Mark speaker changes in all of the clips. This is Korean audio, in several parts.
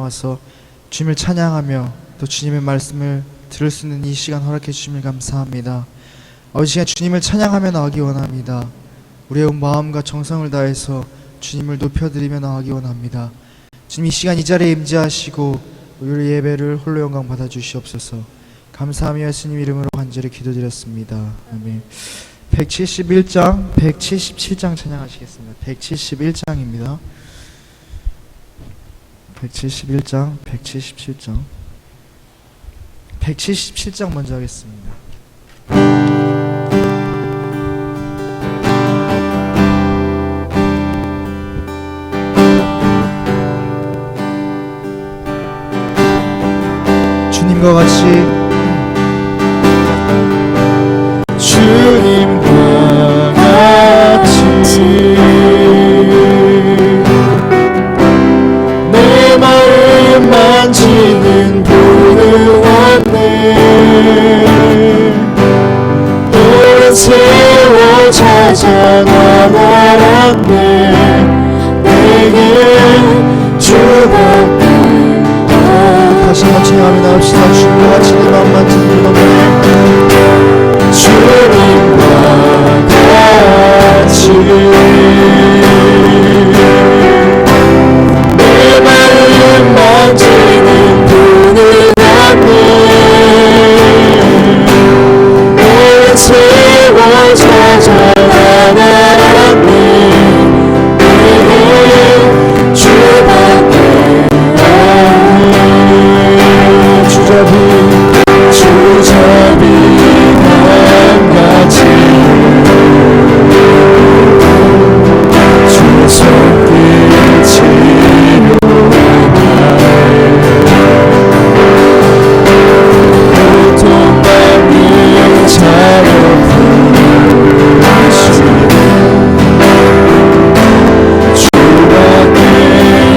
Speaker 1: 나와서 주님을 찬양하며 또 주님의 말씀을 들을 수 있는 이 시간 허락해 주심을 감사합니다. 아버지, 시간 주님을 찬양하며 나가기 원합니다. 우리의 온 마음과 정성을 다해서 주님을 높여드리며 나가기 원합니다. 주님, 이 시간 이 자리에 임재하시고 우리 예배를 홀로 영광 받아주시옵소서. 감사하며 예수님 이름으로 간절히 기도드렸습니다. 아멘. 171장 177장 찬양하시겠습니다. 171장입니다 177장 177장 먼저 하겠습니다. 주님과 같이
Speaker 2: 주님과 같이 내 마음 만지는 분은 없네. 오랜 세월 찾아 나아갔네. 내게 주밖에
Speaker 1: 다시 한번 찬양하며 나갑시다. 주님과 같이 내 마음 만지는 분 없네.
Speaker 2: 주님과 같이 내 마음 만지는 분은 없네. 오랜 세월 찾아 나아갔네. 내게 주밖에 없네. 주잡이 같이 주 손길 치료하네. 고통받는 자여 부르시네. 주밖에 없네.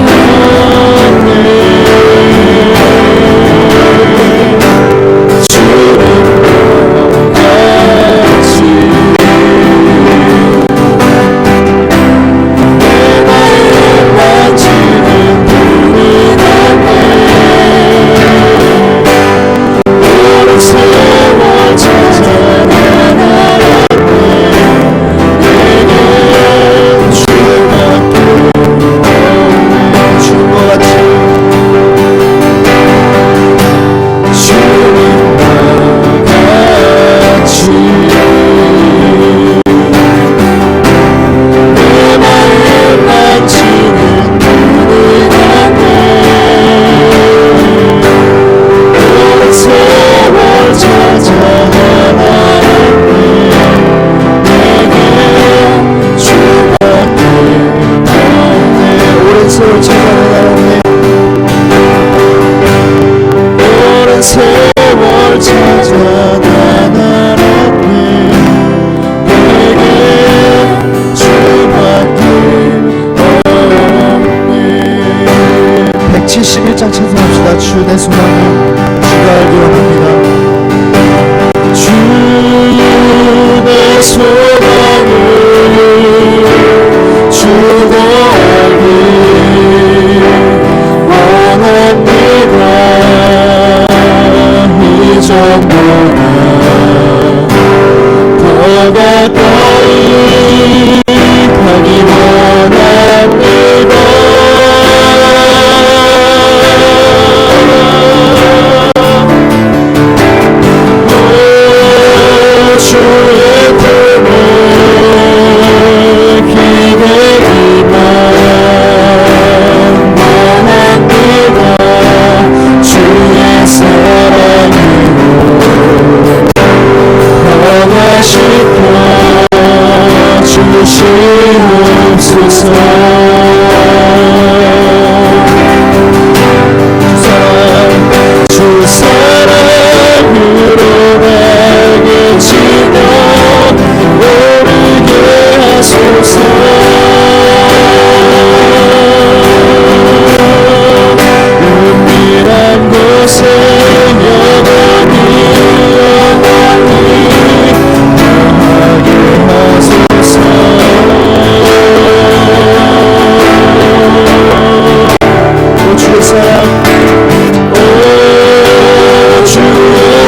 Speaker 1: 주 내 소망을 주가 알기 원합니다.
Speaker 2: 주 내 소망을 주가 알기 원합니다. 이전보다 더 가까이 가기 원합니다.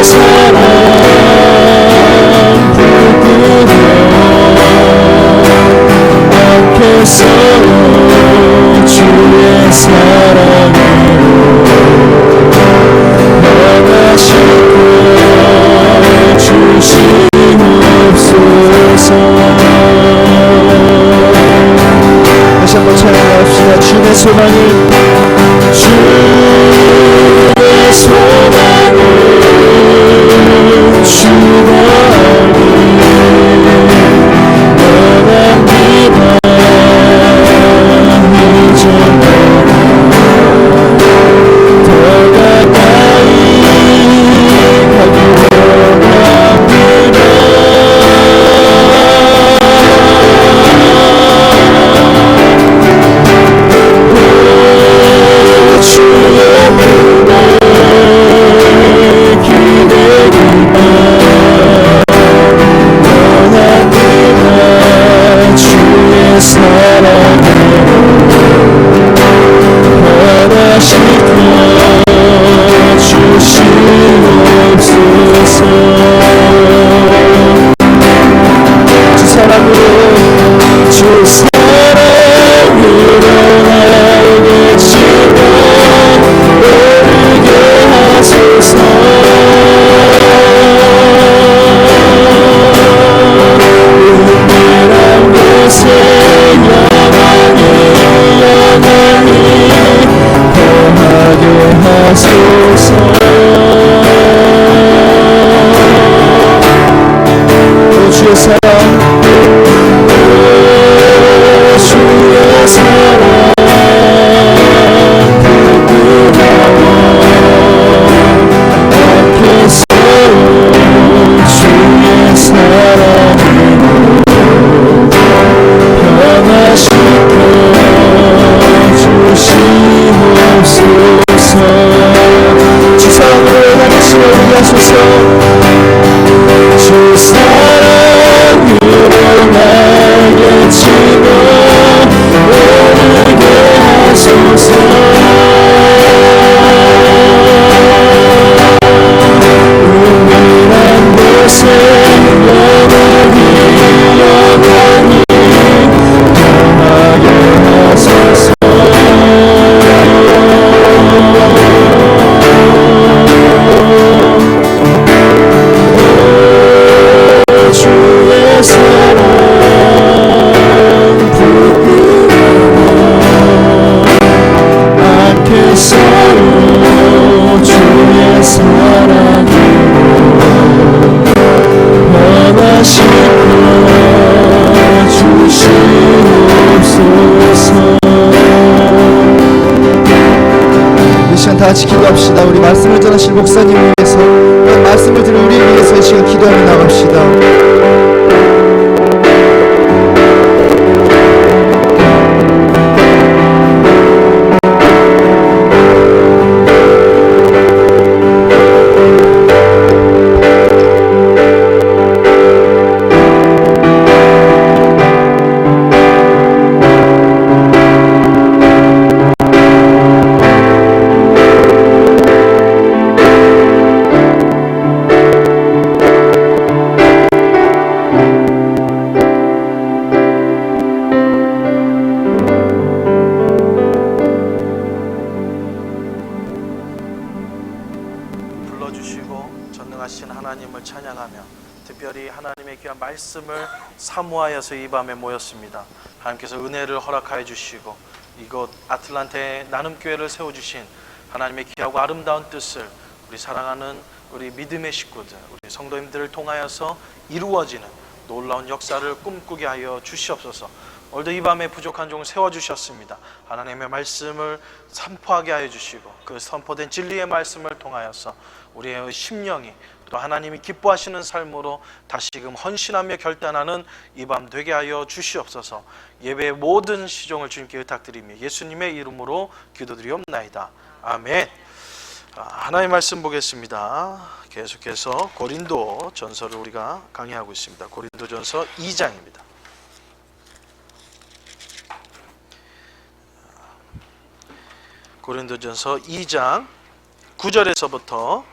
Speaker 2: 사랑 부끄러 않겠어요. 주의 사랑으로 변하시고 주시옵소서.
Speaker 1: 다시 한번 찬양합시다. 주님의 소망을
Speaker 2: 주가 알기 원합니다. 이제 더 가까이 가기 원합니다. 주의 은혜 기대리마 원합니다. 주의 사랑으로 변화시켜 주시옵소서. 주 사랑으로 주 사랑으로 나에게 지고 오르게 하소서. 은밀한 곳에 영원히 거하게 하소서. 오 주의 사랑, 오 주의 사랑 부끄러워 않겠어요. 주의 사랑으로 변화시켜 주시옵소서. 주 사랑으로 나를 지어오게 하소서. 주 사랑으로 나에게 치고 오르게 하소서. 은밀한 곳에 영원히 거하게 하소서. 주의 사랑 부끄러워 않겠어요. 주의 사랑으로 변화시켜 주시옵소서.
Speaker 1: 이 시간 다 같이 기도합시다. 우리 말씀을 전하실 목사님을 위해서, 말씀을 들은 우리를 위해서 이 시간 기도하며 나갑시다.
Speaker 3: 전능하신 하나님을 찬양하며 특별히 하나님의 귀한 말씀을 사모하여서 이 밤에 모였습니다. 하나님께서 은혜를 허락하여 주시고 이곳 아틀란타에 나눔교회를 세워주신 하나님의 귀하고 아름다운 뜻을 우리 사랑하는 우리 믿음의 식구들, 우리 성도님들을 통하여서 이루어지는 놀라운 역사를 꿈꾸게 하여 주시옵소서. 오늘도 이 밤에 부족한 종을 세워주셨습니다. 하나님의 말씀을 선포하게 하여 주시고 그 선포된 진리의 말씀을 통하여서 우리의 심령이 또 하나님이 기뻐하시는 삶으로 다시금 헌신하며 결단하는 이 밤 되게 하여 주시옵소서. 예배의 모든 시종을 주님께 의탁드리며 예수님의 이름으로 기도드리옵나이다. 아멘. 하나님의 말씀 보겠습니다. 계속해서 고린도 전서를 우리가 강의하고 있습니다. 고린도 전서 2장입니다. 고린도전서 2장 9절에서부터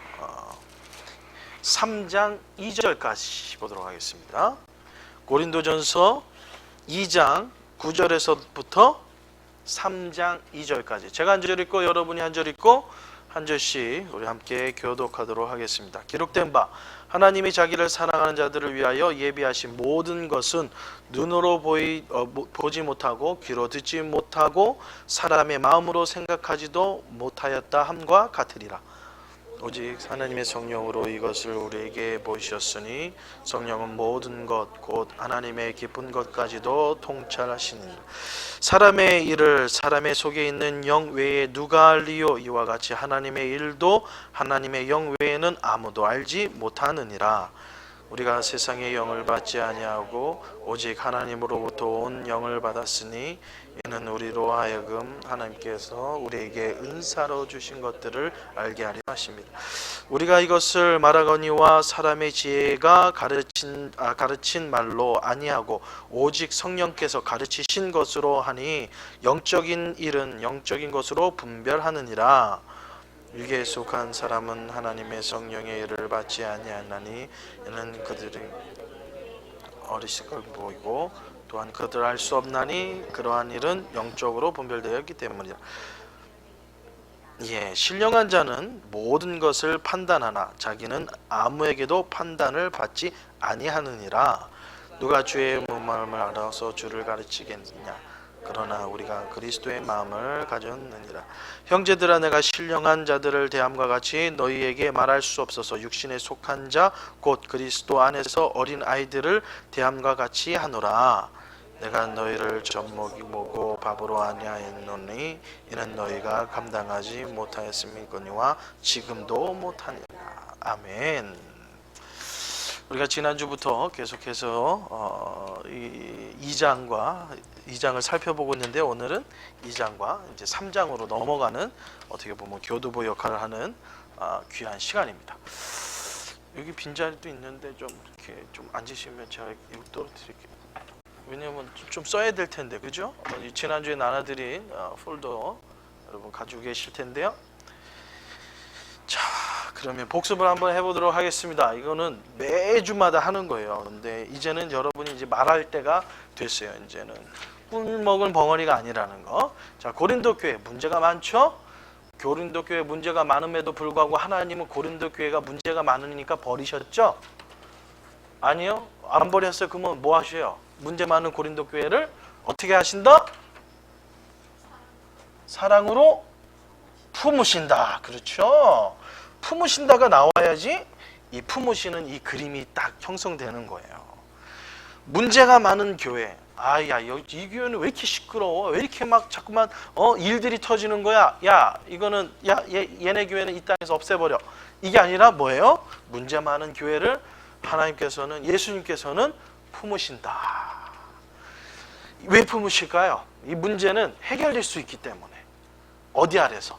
Speaker 3: 3장 2절까지 보도록 하겠습니다. 고린도전서 2장 9절에서부터 3장 2절까지 제가 한 절 읽고 여러분이 한 절 읽고 한 절씩 우리 함께 교독하도록 하겠습니다. 기록된 바 하나님이 자기를 사랑하는 자들을 위하여 예비하신 모든 것은 눈으로 보지 못하고 귀로 듣지 못하고 사람의 마음으로 생각하지도 못하였다 함과 같으리라. 오직 하나님의 성령으로 이것을 우리에게 보이셨으니 성령은 모든 것 곧 하나님의 깊은 것까지도 통찰하시니 사람의 일을 사람의 속에 있는 영 외에 누가 알리요? 이와 같이 하나님의 일도 하나님의 영 외에는 아무도 알지 못하느니라. 우리가 세상의 영을 받지 아니하고 오직 하나님으로부터 온 영을 받았으니 이는 우리로 하여금 하나님께서 우리에게 은사로 주신 것들을 알게 하려 하십니다. 우리가 이것을 말하거니와 사람의 지혜가 가르친 말로 아니하고 오직 성령께서 가르치신 것으로 하니 영적인 일은 영적인 것으로 분별하느니라. 육에 속한 사람은 하나님의 성령의 일을 받지 아니하나니 이는 그들이 어리석어 보이고 또한 그들 알 수 없나니 그러한 일은 영적으로 분별되었기 때문이다. 신령한 자는 모든 것을 판단하나 자기는 아무에게도 판단을 받지 아니하느니라. 누가 주의 마음을 알아서 주를 가르치겠느냐. 그러나 우리가 그리스도의 마음을 가졌느니라. 형제들아 내가 신령한 자들을 대함과 같이 너희에게 말할 수 없어서 육신에 속한 자 곧 그리스도 안에서 어린 아이들을 대함과 같이 하노라. 내가 너희를 젖먹이고 밥으로 아니하였노니 이는 너희가 감당하지 못하였음이거니와 지금도 못하니라. 아멘. 우리가 지난주부터 계속해서 이 2장을 살펴보고 있는데 오늘은 2장과 이제 3장으로 넘어가는 어떻게 보면 교두보 역할을 하는 귀한 시간입니다. 여기 빈자리도 있는데 좀 이렇게 좀 앉으시면 제가 이거 떨어뜨릴게요. 왜냐면 좀 써야 될 텐데, 그죠? 지난주에 나눠드린 폴더 여러분 가지고 계실 텐데요. 자, 그러면 복습을 한번 해보도록 하겠습니다. 이거는 매주마다 하는 거예요. 근데 이제는 여러분이 이제 말할 때가 됐어요. 이제는 꿀 먹은 벙어리가 아니라는 거. 자, 고린도 교회 문제가 많죠? 고린도 교회 문제가 많음에도 불구하고 하나님은 고린도 교회가 문제가 많으니까 버리셨죠? 아니요, 안 버렸어요. 그러면 뭐 하셔요? 문제 많은 고린도 교회를 어떻게 하신다? 사랑으로 품으신다. 그렇죠? 품으신다가 나와야지 이 품으시는 이 그림이 딱 형성되는 거예요. 문제가 많은 교회. 아야, 이 교회는 왜 이렇게 시끄러워? 왜 이렇게 막 자꾸만 일들이 터지는 거야? 야, 이거는 얘네 교회는 이 땅에서 없애버려. 이게 아니라 뭐예요? 문제 많은 교회를 하나님께서는 예수님께서는 품으신다. 왜 품으실까요? 이 문제는 해결될 수 있기 때문에. 어디 아래서?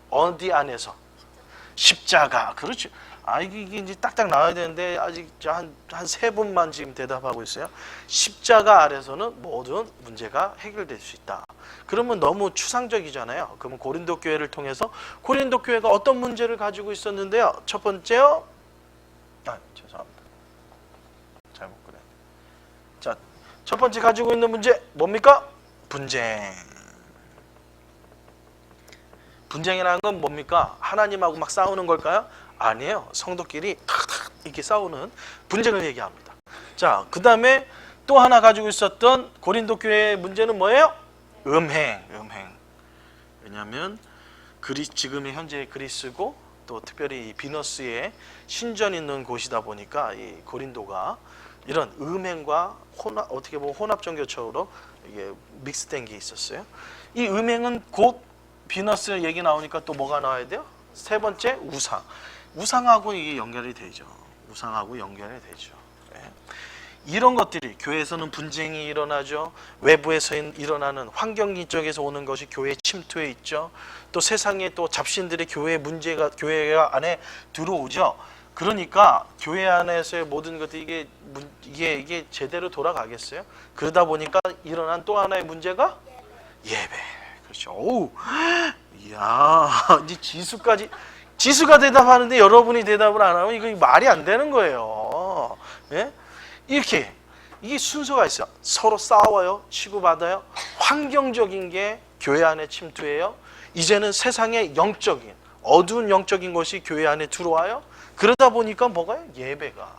Speaker 3: 어디 안에서? 십자가. 그렇죠. 이게 이제 딱딱 나와야 되는데 아직 한 세 분만 지금 대답하고 있어요. 십자가 아래서는 모든 문제가 해결될 수 있다. 그러면 너무 추상적이잖아요. 그러면 고린도 교회를 통해서 고린도 교회가 어떤 문제를 가지고 있었는데요. 첫 번째요. 죄송합니다. 잘못 그래. 자, 첫 번째 가지고 있는 문제 뭡니까? 분쟁. 분쟁이라는 건 뭡니까? 하나님하고 막 싸우는 걸까요? 아니에요. 성도끼리 탁탁 이렇게 싸우는 분쟁을 얘기합니다. 자, 그 다음에 또 하나 가지고 있었던 고린도 교회의 문제는 뭐예요? 음행. 왜냐하면 지금의 현재 그리스고 또 특별히 비너스의 신전 있는 곳이다 보니까 이 고린도가 이런 음행과 어떻게 보면 혼합 종교처럼 이게 믹스된 게 있었어요. 이 음행은 곧 비너스 얘기 나오니까 또 뭐가 나와야 돼요? 세 번째 우상하고 이게 연결이 되죠. 우상하고 연결이 되죠. 네. 이런 것들이 교회에서는 분쟁이 일어나죠. 외부에서 일어나는 환경기 쪽에서 오는 것이 교회에 침투해 있죠. 또 세상에 또 잡신들의 교회 안에 들어오죠. 그러니까 교회 안에서의 모든 것들이 이게 제대로 돌아가겠어요? 그러다 보니까 일어난 또 하나의 문제가 예배. 그렇죠. 이야, 이제 지수까지 지수가 대답하는데 여러분이 대답을 안 하면 이거 말이 안 되는 거예요. 예? 이렇게 이게 순서가 있어요. 서로 싸워요, 치고받아요. 환경적인 게 교회 안에 침투해요. 이제는 세상의 영적인 어두운 영적인 것이 교회 안에 들어와요. 그러다 보니까 뭐가요? 예배가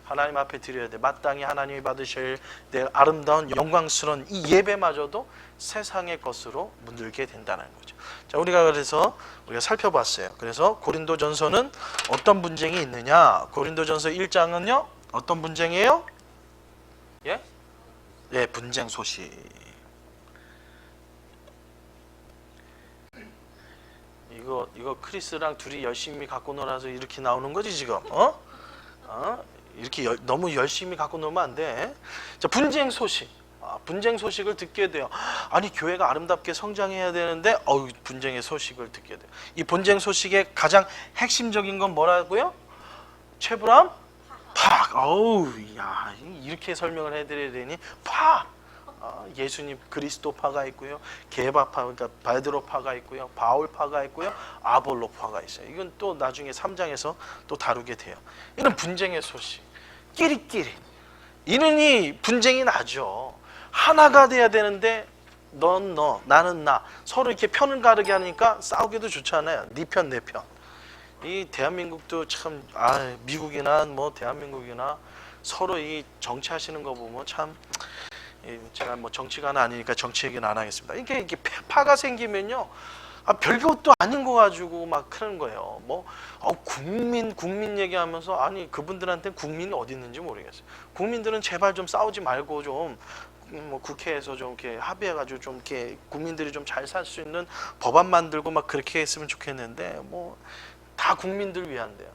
Speaker 3: 하나님 앞에 드려야 돼. 마땅히 하나님이 받으실 내 아름다운 영광스러운 이 예배마저도 세상의 것으로 물들게 된다는 거죠. 자, 우리가 그래서 우리가 살펴봤어요. 그래서 고린도전서는 어떤 분쟁이 있느냐? 고린도전서 1장은요 어떤 분쟁이에요? 예? 예, 분쟁 소식. 이거 크리스랑 둘이 열심히 갖고 놀아서 이렇게 나오는 거지 지금? 이렇게 너무 열심히 갖고 놀면 안 돼. 자, 분쟁 소식. 분쟁 소식을 듣게 돼요. 아니 교회가 아름답게 성장해야 되는데 분쟁의 소식을 듣게 돼요. 이 분쟁 소식의 가장 핵심적인 건 뭐라고요? 최불암 팍. 야 이렇게 설명을 해드려야 되니 팍. 예수님 그리스도파가 있고요, 게바파, 그러니까 베드로파가 있고요, 바울파가 있고요, 아볼로파가 있어요. 이건 또 나중에 3장에서 또 다루게 돼요. 이런 분쟁의 소식, 끼리끼리 이러니 분쟁이 나죠. 하나가 돼야 되는데 넌 너, 나는 나, 서로 이렇게 편을 가르게 하니까 싸우기도 좋잖아요. 네 편, 내 편. 이 대한민국도 참 미국이나 뭐 대한민국이나 서로 이 정치하시는 거 보면 참. 제가 뭐 정치가는 아니니까 정치 얘기는 안 하겠습니다. 이게 파가 생기면요, 별것도 아닌 거 가지고 막 그러는 거예요. 뭐 국민 얘기하면서 아니 그분들한테 국민이 어디 있는지 모르겠어요. 국민들은 제발 좀 싸우지 말고 좀 뭐 국회에서 좀 이렇게 합의해가지고 좀 이렇게 국민들이 좀 잘 살 수 있는 법안 만들고 막 그렇게 했으면 좋겠는데 뭐 다 국민들 위한데요.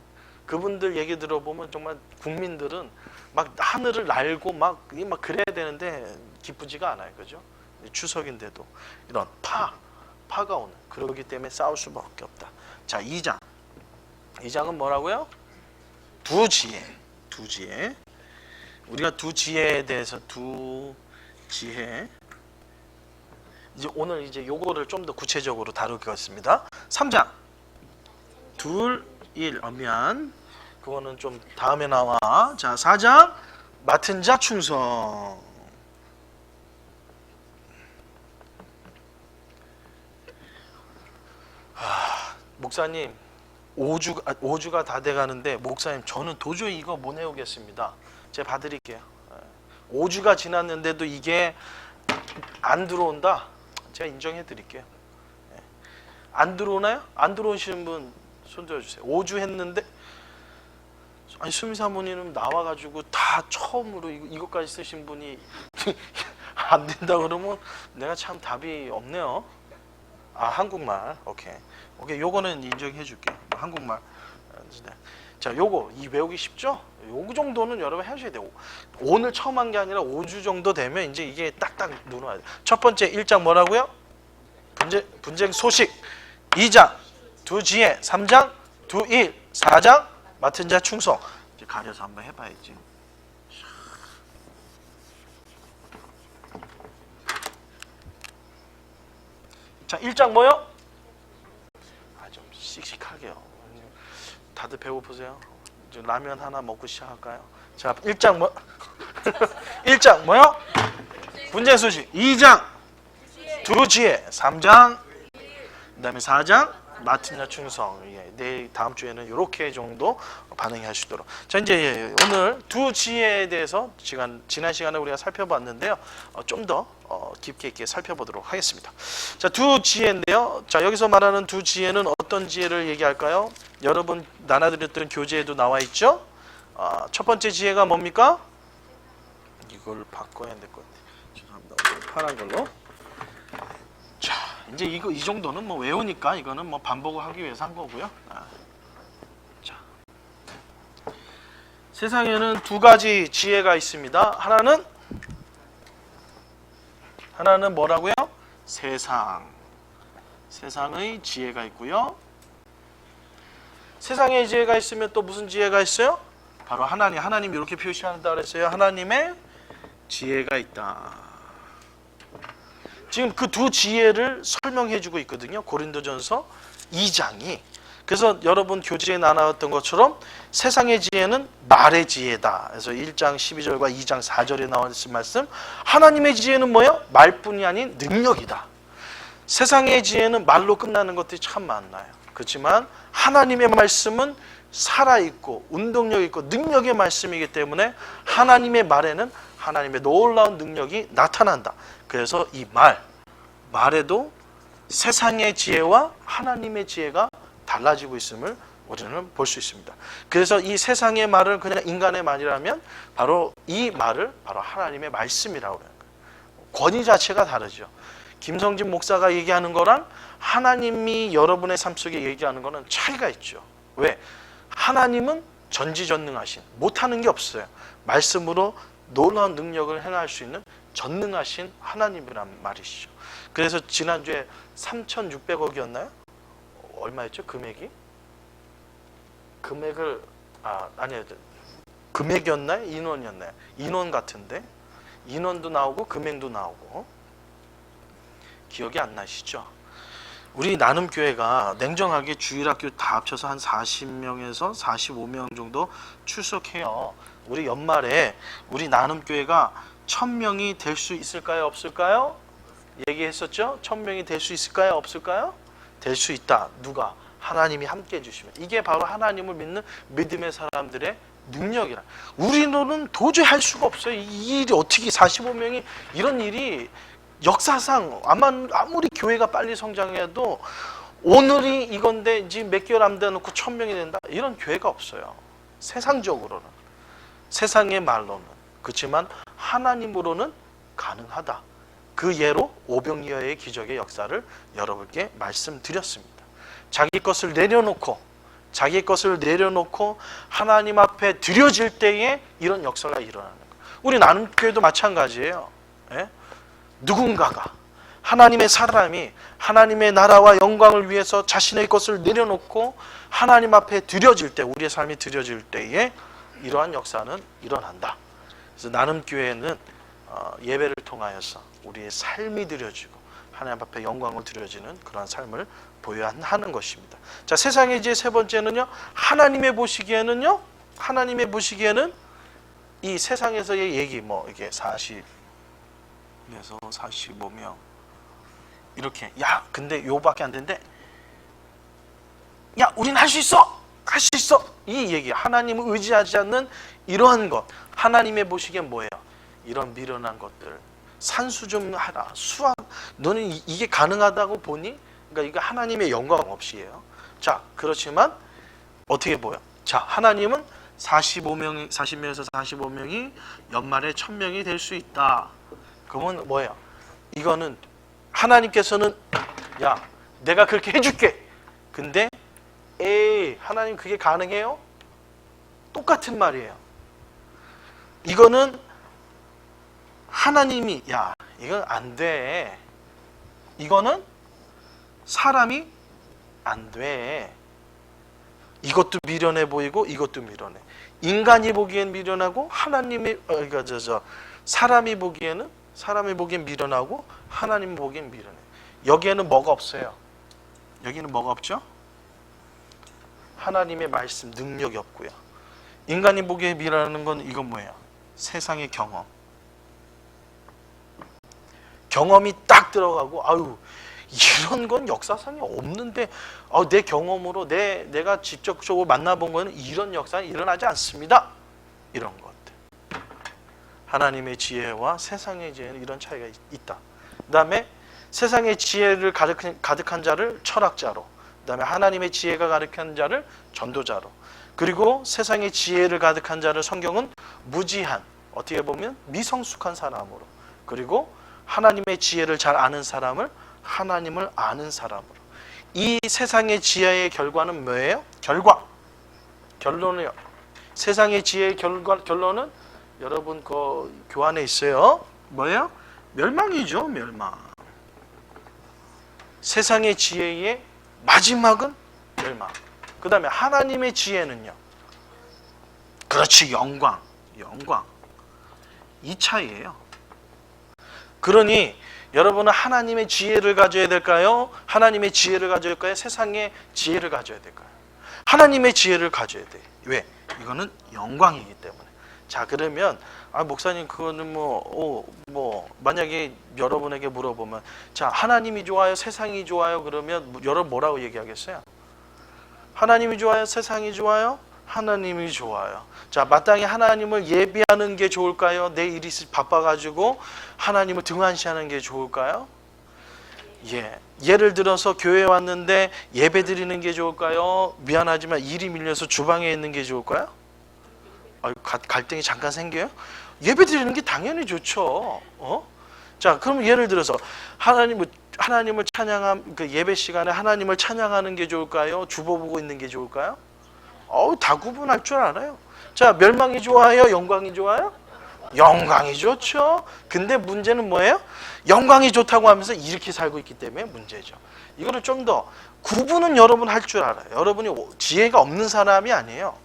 Speaker 3: 그분들 얘기 들어보면 정말 국민들은 막 하늘을 날고 막 그래야 되는데 기쁘지가 않아요, 그죠? 추석인데도 이런 파가 오는 그러기 때문에 싸울 수밖에 없다. 자, 2장은 뭐라고요? 두 지혜. 우리가 두 지혜에 대해서 이제 오늘 이제 요거를 좀 더 구체적으로 다루겠습니다. 3장 1 엄연 그거는 좀 다음에 나와. 자, 4장 맡은 자 충성. 목사님 5주가 다 돼가는데 목사님 저는 도저히 이거 못 외우겠습니다. 제가 봐드릴게요. 5주가 지났는데도 이게 안 들어온다. 제가 인정해 드릴게요. 안 들어오나요? 안 들어오시는 분 손 들어주세요. 5주 했는데 아니 수미 사모님은 나와가지고 다 처음으로 이것까지 쓰신 분이 안 된다 그러면 내가 참 답이 없네요. 한국말. 오케이. 요거는 인정해 줄게. 한국말. 자, 요거 외우기 쉽죠? 요거 정도는 여러분 하셔야 돼요. 오늘 처음 한 게 아니라 5주 정도 되면 이제 이게 딱딱 눈어야 돼. 첫 번째 1장 뭐라고요? 분쟁 소식. 2장 두 지혜. 3장 두 일. 4장 맡은 자 충성. 이제 가려서 한번 해봐야지. 자, 1장 뭐요? 좀 씩씩하게요. 다들 배고프세요? 이제 라면 하나 먹고 시작할까요? 자, 1장 뭐? 1장 뭐요? 분쟁 소식. 2장 두 지혜. 3장 그다음에 4장 맡은 자 충성. 내일 다음 주에는 이렇게 정도 반응하시도록. 자, 이제 오늘 두 지혜에 대해서 지난 시간에 우리가 살펴봤는데요. 좀 더 깊게 있게 살펴보도록 하겠습니다. 자, 두 지혜인데요. 자, 여기서 말하는 두 지혜는 어떤 지혜를 얘기할까요? 여러분 나눠드렸던 교재에도 나와 있죠. 첫 번째 지혜가 뭡니까? 이걸 바꿔야 될 것 같아요. 죄송합니다. 파란 걸로. 자, 이제 이 정도는 뭐 외우니까 이거는 뭐 반복을 하기 위해서 한 거고요. 자, 세상에는 두 가지 지혜가 있습니다. 하나는 뭐라고요? 세상의 지혜가 있고요. 세상의 지혜가 있으면 또 무슨 지혜가 있어요? 바로 하나님 이렇게 표시한다 그랬어요. 하나님의 지혜가 있다. 지금 그 두 지혜를 설명해 주고 있거든요. 고린도전서 2장이. 그래서 여러분 교재에 나왔던 것처럼 세상의 지혜는 말의 지혜다. 그래서 1장 12절과 2장 4절에 나와 있는 말씀, 하나님의 지혜는 뭐예요? 말뿐이 아닌 능력이다. 세상의 지혜는 말로 끝나는 것들이 참 많나요? 그렇지만 하나님의 말씀은 살아있고 운동력 있고 능력의 말씀이기 때문에 하나님의 말에는 하나님의 놀라운 능력이 나타난다. 그래서 이 말에도 세상의 지혜와 하나님의 지혜가 달라지고 있음을 우리는 볼 수 있습니다. 그래서 이 세상의 말을 그냥 인간의 말이라면 바로 이 말을 바로 하나님의 말씀이라고 하는 거예요. 권위 자체가 다르죠. 김성진 목사가 얘기하는 거랑 하나님이 여러분의 삶 속에 얘기하는 거는 차이가 있죠. 왜? 하나님은 전지전능하신, 못하는 게 없어요. 말씀으로 놀라운 능력을 행할 수 있는 전능하신 하나님이란 말이시죠. 그래서 지난주에 3,600억이었나요? 얼마였죠? 금액을 아니요, 금액이었나요? 인원이었나요? 인원 같은데 인원도 나오고 금액도 나오고 기억이 안 나시죠? 우리 나눔교회가 냉정하게 주일학교 다 합쳐서 한 40명에서 45명 정도 출석해요. 우리 연말에 우리 나눔교회가 1,000명이 될 수 있을까요? 없을까요? 얘기했었죠? 1,000명이 될 수 있을까요? 없을까요? 될 수 있다. 누가? 하나님이 함께 해주시면. 이게 바로 하나님을 믿는 믿음의 사람들의 능력이라. 우리는 도저히 할 수가 없어요. 이 일이 어떻게 45명이 이런 일이 역사상 아무리 교회가 빨리 성장해도 오늘이 이건데 지금 몇 개월 안 돼놓고 1,000명이 된다. 이런 교회가 없어요. 세상적으로는. 세상의 말로는. 그렇지만 하나님으로는 가능하다. 그 예로 오병이어의 기적의 역사를 여러분께 말씀드렸습니다. 자기 것을 내려놓고 하나님 앞에 드려질 때에 이런 역사가 일어나는 거예요. 우리 나눔교회도 마찬가지예요. 예? 누군가가 하나님의 사람이 하나님의 나라와 영광을 위해서 자신의 것을 내려놓고 하나님 앞에 드려질 때, 우리의 삶이 드려질 때에 이러한 역사는 일어난다. 그래서 나눔교회는 예배를 통하여서 우리의 삶이 드려지고 하나님 앞에 영광을 드려지는 그러한 삶을 보여야 하는 것입니다. 자, 세상의 지혜 세 번째는요, 하나님의 보시기에는 이 세상에서의 얘기, 이게 40에서 45명 이렇게, 야 근데 요밖에 안 되는데, 야 우린 할 수 있어 이 얘기, 하나님을 의지하지 않는 이러한 것, 하나님의 보시기엔 뭐예요? 이런 미련한 것들, 산수 좀 하라, 수학, 너는 이게 가능하다고 보니? 그러니까 이거 하나님의 영광 없이예요. 자, 그렇지만 어떻게 보여? 자, 하나님은 40명에서 45명이 연말에 1,000명이 될 수 있다. 그러면 뭐예요? 이거는 하나님께서는 야 내가 그렇게 해줄게. 근데 하나님 그게 가능해요? 똑같은 말이에요. 이거는 하나님이 야 이건 안 돼. 이거는 사람이 안 돼. 이것도 미련해 보이고 이것도 미련해. 인간이 보기엔 미련하고 사람이 보기엔 미련하고 하나님 보기엔 미련해. 여기에는 뭐가 없어요? 여기는 뭐가 없죠? 하나님의 말씀 능력이 없고요. 인간이 보기에 미련하는 건 이건 뭐예요? 세상의 경험이 딱 들어가고 이런 건 역사상에 없는데 내 경험으로 내가 직접적으로 만나본 거는 이런 역사는 일어나지 않습니다. 이런 것들. 하나님의 지혜와 세상의 지혜는 이런 차이가 있다. 그 다음에 세상의 지혜를 가득한 자를 철학자로, 그 다음에 하나님의 지혜가 가득한 자를 전도자로, 그리고 세상의 지혜를 가득한 자를 성경은 무지한, 어떻게 보면 미성숙한 사람으로, 그리고 하나님의 지혜를 잘 아는 사람을 하나님을 아는 사람으로. 이 세상의 지혜의 결과는 뭐예요? 결론이요. 세상의 지혜의 결론은 여러분 그 교환에 있어요. 뭐예요? 멸망이죠. 멸망. 세상의 지혜의 마지막은 멸망. 그 다음에 하나님의 지혜는요. 그렇지, 영광. 이 차이예요. 그러니 여러분은 하나님의 지혜를 가져야 될까요? 하나님의 지혜를 가져야 될까요? 세상의 지혜를 가져야 될까요? 하나님의 지혜를 가져야 돼. 왜? 이거는 영광이기 때문에. 자, 그러면 목사님 그거는 만약에 여러분에게 물어보면 자, 하나님이 좋아요? 세상이 좋아요? 그러면 여러분 뭐라고 얘기하겠어요? 하나님이 좋아요? 세상이 좋아요? 하나님이 좋아요. 자, 마땅히 하나님을 예배하는 게 좋을까요? 내 일이 바빠가지고 하나님을 등한시하는 게 좋을까요? 예를 들어서 교회에 왔는데 예배 드리는 게 좋을까요? 미안하지만 일이 밀려서 주방에 있는 게 좋을까요? 갈등이 잠깐 생겨요? 예배 드리는 게 당연히 좋죠. 자, 그럼 예를 들어서 하나님을 찬양한 그 예배 시간에 하나님을 찬양하는 게 좋을까요? 주보 보고 있는 게 좋을까요? 다 구분할 줄 알아요. 자, 멸망이 좋아요? 영광이 좋아요? 영광이 좋죠. 근데 문제는 뭐예요? 영광이 좋다고 하면서 이렇게 살고 있기 때문에 문제죠. 이거를 좀 더 구분은 여러분 할 줄 알아요. 여러분이 지혜가 없는 사람이 아니에요.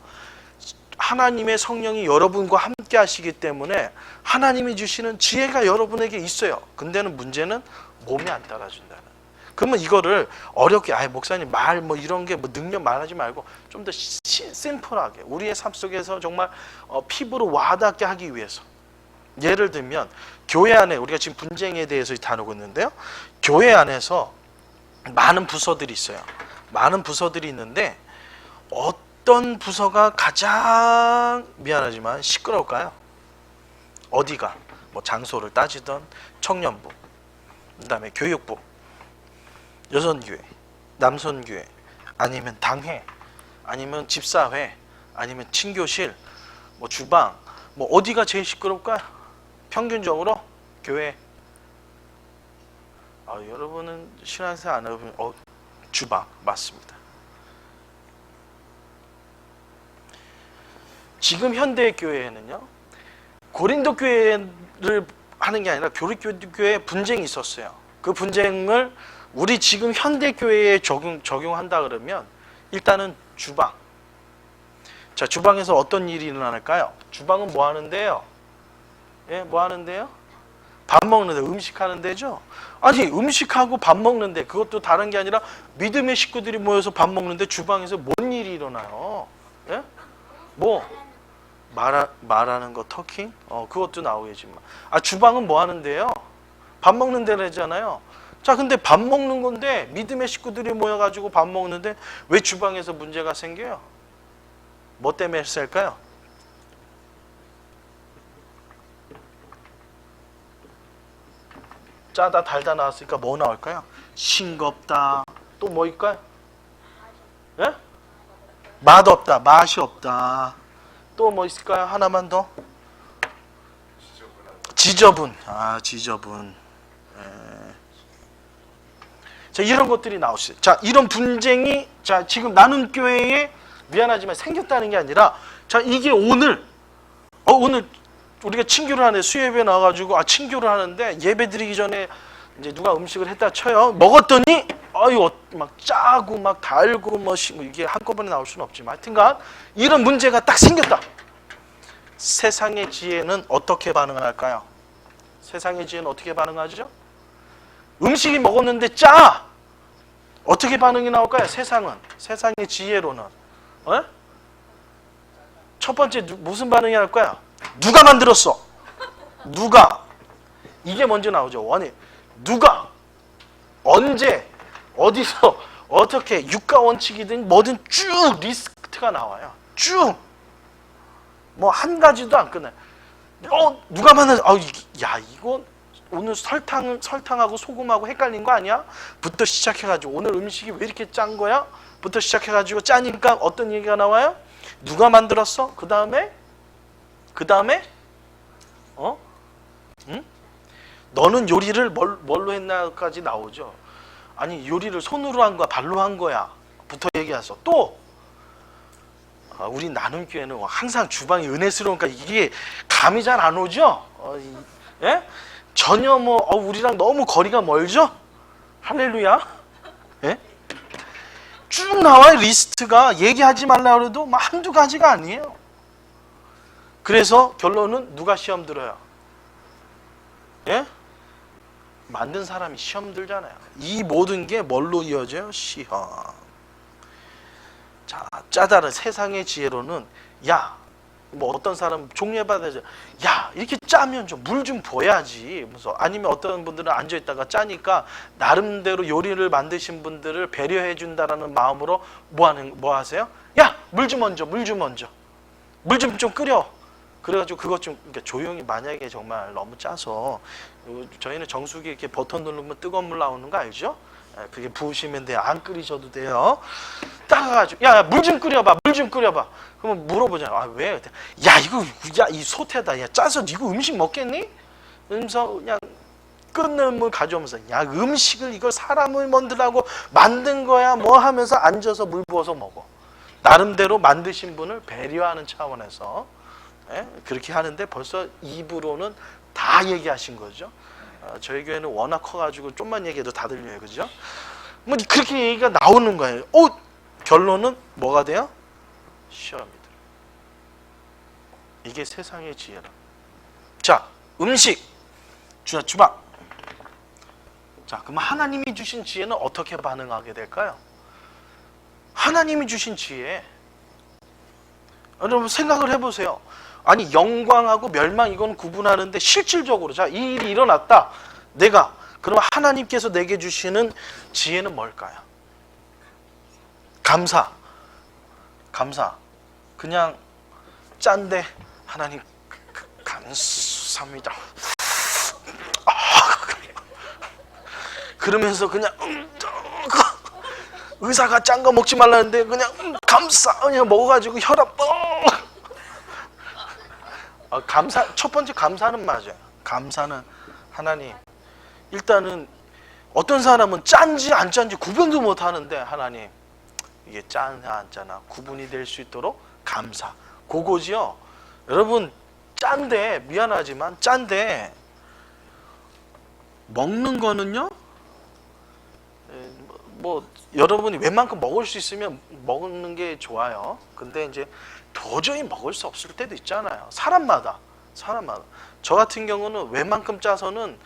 Speaker 3: 하나님의 성령이 여러분과 함께 하시기 때문에 하나님이 주시는 지혜가 여러분에게 있어요. 근데는 문제는 몸이 안 따라준다는. 그러면 이거를 어렵게 목사님 말 이런 게 능력 말하지 말고 좀 더 심플하게 우리의 삶 속에서 정말 피부로 와닿게 하기 위해서. 예를 들면 교회 안에 우리가 지금 분쟁에 대해서 다루고 있는데요. 교회 안에서 많은 부서들이 있어요. 많은 부서들이 있는데 어떤 부서가 가장 미안하지만 시끄러울까요? 어디가? 장소를 따지던 청년부, 그다음에 교육부, 여선교회, 남선교회, 아니면 당회, 아니면 집사회, 아니면 친교실, 주방, 어디가 제일 시끄러울까요? 평균적으로 교회. 여러분은 신앙생활 안 해보면 주방 맞습니다. 지금 현대 교회에는요, 고린도 교회를 하는 게 아니라 고린도 교회에 분쟁이 있었어요. 그 분쟁을 우리 지금 현대 교회에 적용한다 그러면 일단은 주방. 자, 주방에서 어떤 일이 일어날까요? 주방은 뭐 하는데요? 뭐 하는데요? 밥 먹는데, 음식하는 데죠. 아니, 음식하고 밥 먹는데, 그것도 다른 게 아니라 믿음의 식구들이 모여서 밥 먹는데 주방에서 뭔 일이 일어나요? 말하는 거, 터킹? 그것도 나오겠지만. 주방은 뭐 하는데요? 밥 먹는 데라잖아요. 자, 근데 밥 먹는 건데 믿음의 식구들이 모여가지고 밥 먹는데 왜 주방에서 문제가 생겨요? 뭐 때문에 했을까요? 짜다 달다 나왔으니까 뭐 나올까요? 싱겁다. 또 뭐 있을까요? 예? 맛없다. 맛이 없다. 또 뭐 있을까요? 하나만 더. 지저분. 지저분. 자, 이런 것들이 나오시죠. 자, 이런 분쟁이 지금 나눔 교회에 미안하지만 생겼다는 게 아니라 이게 오늘 우리가 친교를 하는데 수요예배 나와가지고 친교를 하는데 예배 드리기 전에 이제 누가 음식을 했다 쳐요. 먹었더니 막 짜고 막 달고 이게 한꺼번에 나올 수는 없지만 하여튼간 이런 문제가 딱 생겼다. 세상의 지혜는 어떻게 반응할까요? 세상의 지혜는 어떻게 반응하죠? 음식이 먹었는데 짜! 어떻게 반응이 나올까요? 세상의 지혜로는 첫 번째 무슨 반응이 나올까요? 누가 만들었어? 누가? 이게 먼저 나오죠. 누가? 언제? 어디서? 어떻게? 육가 원칙이든 뭐든 쭉 리스트가 나와요. 쭉! 한 가지도 안 끝나요. 누가 만든? 이거 오늘 설탕하고 소금하고 헷갈린 거 아니야? 부터 시작해가지고 오늘 음식이 왜 이렇게 짠 거야? 부터 시작해가지고 짜니까 어떤 얘기가 나와요? 누가 만들었어? 그 다음에 응? 너는 요리를 뭘로 했나까지 나오죠. 아니, 요리를 손으로 한 거야, 발로 한 거야? 부터 얘기해서 또 우리 나눔교회는 항상 주방이 은혜스러우니까 이게 감이 잘 안 오죠? 예? 전혀 우리랑 너무 거리가 멀죠? 할렐루야. 예? 쭉 나와요. 리스트가. 얘기하지 말라 그래도 한두 가지가 아니에요. 그래서 결론은 누가 시험 들어요? 예? 만든 사람이 시험 들잖아요. 이 모든 게 뭘로 이어져요? 시험. 자, 짜다는 세상의 지혜로는 야, 뭐 어떤 사람 종례받아야지. 야, 이렇게 짜면 좀 물 좀 부어야지. 무서. 아니면 어떤 분들은 앉아 있다가 짜니까 나름대로 요리를 만드신 분들을 배려해 준다라는 마음으로 뭐 하세요? 야, 물 좀 얹어. 물 좀 끓여. 그래가지고 그것 좀 그러니까 조용히 만약에 정말 너무 짜서 저희는 정수기 이렇게 버튼 누르면 뜨거운 물 나오는 거 알죠? 그게 부으시면 돼요. 안 끓이셔도 돼요. 따가지고 야, 물 좀 끓여봐. 그러면 물어보잖아요. 아, 왜? 야, 이 소태다. 야, 짜서 이거 음식 먹겠니? 그래서 그냥 끓는 물 가져오면서 야, 음식을 이걸 사람을 만들라고 만든 거야 뭐 하면서 앉아서 물 부어서 먹어. 나름대로 만드신 분을 배려하는 차원에서 그렇게 하는데 벌써 입으로는 다 얘기하신 거죠. 저희 교회는 워낙 커가지고 좀만 얘기해도 다 들려요, 그죠? 뭐 그렇게 얘기가 나오는 거예요. 결론은 뭐가 돼요? 시험이 들어요. 이게 세상의 지혜라. 자, 음식 주박. 자, 그럼 하나님이 주신 지혜는 어떻게 반응하게 될까요? 하나님이 주신 지혜. 여러분 생각을 해보세요. 아니, 영광하고 멸망 이건 구분하는데 실질적으로 자, 이 일이 일어났다. 그럼 하나님께서 내게 주시는 지혜는 뭘까요? 감사. 그냥 짠데 하나님 감사합니다. 그러면서 그냥 의사가 짠 거 먹지 말라는데 그냥 그냥 먹어가지고 혈압 첫 번째 감사는 맞아요. 감사는 하나님. 일단은 어떤 사람은 짠지 안 짠지 구분도 못 하는데 하나님 이게 짜냐 안 짜나 구분이 될 수 있도록 감사. 그거지요. 여러분 짠데 미안하지만 짠데 먹는 거는요. 뭐 여러분이 웬만큼 먹을 수 있으면 먹는 게 좋아요. 근데 이제 도저히 먹을 수 없을 때도 있잖아요. 사람마다. 저 같은 경우는 웬만큼 짜서는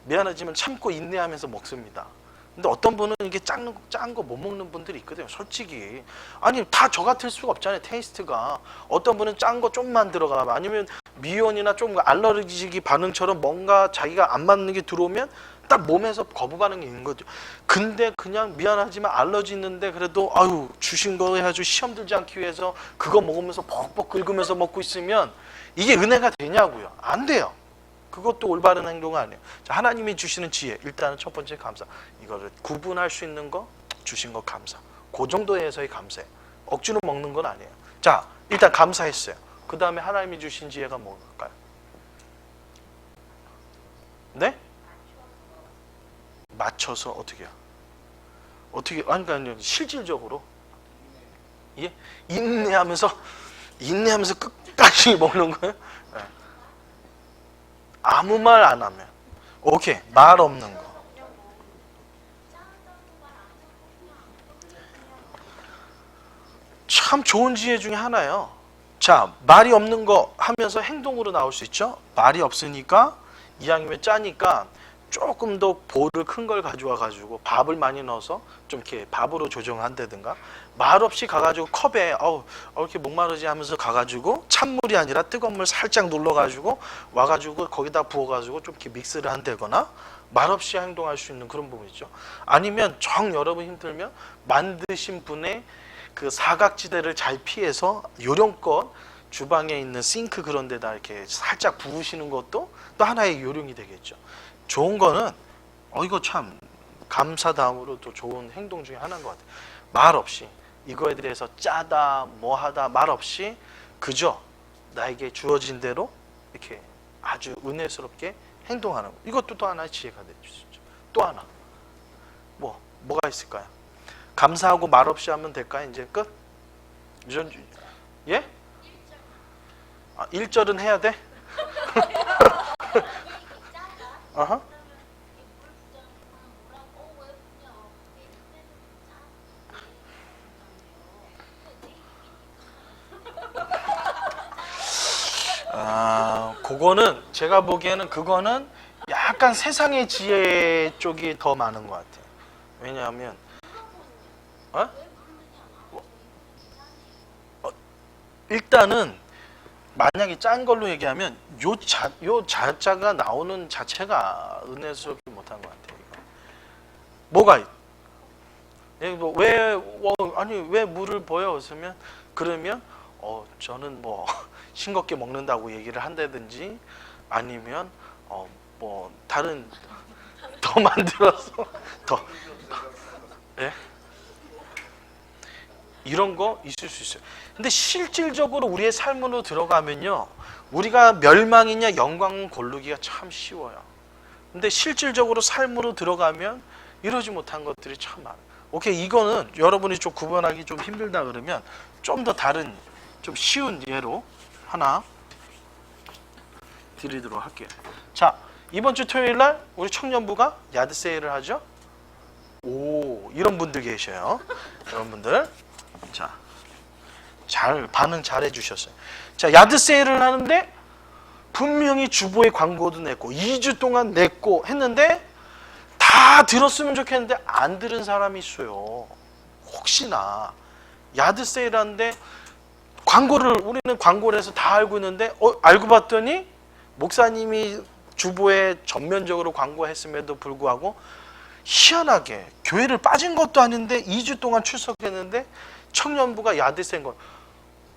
Speaker 3: 미안하지만 참고 인내하면서 먹습니다. 근데 어떤 분은 이게 짠 거 못 먹는 분들이 있거든요. 솔직히. 아니, 다 저 같을 수가 없잖아요. 테이스트가. 어떤 분은 짠 거 좀만 들어가. 아니면 미온이나 좀 알러지 반응처럼 뭔가 자기가 안 맞는 게 들어오면 딱 몸에서 거부 반응이 있는 거죠. 근데 그냥 미안하지만 알러지 있는데 그래도 주신 거 해가지고 시험 들지 않기 위해서 그거 먹으면서 벅벅 긁으면서 먹고 있으면 이게 은혜가 되냐고요. 안 돼요. 그것도 올바른 행동 아니에요. 자, 하나님이 주시는 지혜. 일단은 첫 번째 감사. 이거를 구분할 수 있는 거 주신 거 감사. 그 정도에서의 감사예요. 억지로 먹는 건 아니에요. 자, 일단 감사했어요. 그 다음에 하나님이 주신 지혜가 뭘까요? 네? 맞춰서 어떻게 해요? 그러니까 실질적으로 예? 인내하면서 끝까지 먹는 거예요? 네. 아무 말 안 하면 오케이. 말 없는 거. 참 좋은 지혜 중에 하나예요. 자, 말이 없는 거 하면서 행동으로 나올 수 있죠. 말이 없으니까 이왕이면 짜니까 조금 더 볼을 큰 걸 가져와 가지고 밥을 많이 넣어서 좀 이렇게 밥으로 조정한다든가 말 없이 가가지고 컵에 이렇게 목마르지 하면서 가가지고 찬물이 아니라 뜨거운 물 살짝 눌러가지고 와가지고 거기다 부어가지고 좀 이렇게 믹스를 한다거나 말 없이 행동할 수 있는 그런 부분이죠. 아니면 여러분 힘들면 만드신 분의 그 사각지대를 잘 피해서 요령껏 주방에 있는 싱크 그런 데다 이렇게 살짝 부으시는 것도 또 하나의 요령이 되겠죠. 좋은 거는 이거 참 감사다음으로 또 좋은 행동 중에 하나인 것 같아요. 말 없이 이거에 대해서 짜다 뭐하다 말 없이 그저 나에게 주어진 대로 이렇게 아주 은혜스럽게 행동하는 거. 이것도 또 하나의 지혜가 될 수 있죠. 또 하나 뭐가 있을까요? 감사하고 말 없이 하면 될까요? 이제 끝? 예? 1절은 해야 돼? 어허. 그거는 제가 보기에는 그거는 약간 세상의 지혜 쪽이 더 많은 것 같아요. 왜냐하면 일단은 만약에 짠 걸로 얘기하면 요 자자가 나오는 자체가 은혜스럽지 못한 것 같아요. 이거. 뭐가 왜 물을 보여? 웃으면 그러면 저는 뭐 싱겁게 먹는다고 얘기를 한다든지 아니면 뭐 다른 더 만들어서 더 예? 이런 거 있을 수 있어요. 근데 실질적으로 우리의 삶으로 들어가면요, 우리가 멸망이냐 영광 고르기가 참 쉬워요. 근데 실질적으로 삶으로 들어가면 이러지 못한 것들이 참 많아요. 오케이, 이거는 여러분이 좀 구분하기 좀 힘들다 그러면 좀 더 다른 좀 쉬운 예로 하나 드리도록 할게요. 자, 이번 주 토요일 날 우리 청년부가 야드 세일을 하죠. 오, 이런 분들 계셔요. 이런 분들. 자, 반응 잘 해주셨어요. 자, 야드 세일을 하는데 분명히 주보에 광고도 냈고 2주 동안 냈고 했는데 다 들었으면 좋겠는데 안 들은 사람이 있어요. 혹시나 야드 세일하는데 우리는 광고를 해서 다 알고 있는데 알고 봤더니 목사님이 주보에 전면적으로 광고했음에도 불구하고 희한하게 교회를 빠진 것도 아닌데 2주 동안 출석했는데 청년부가 야드 세인 거,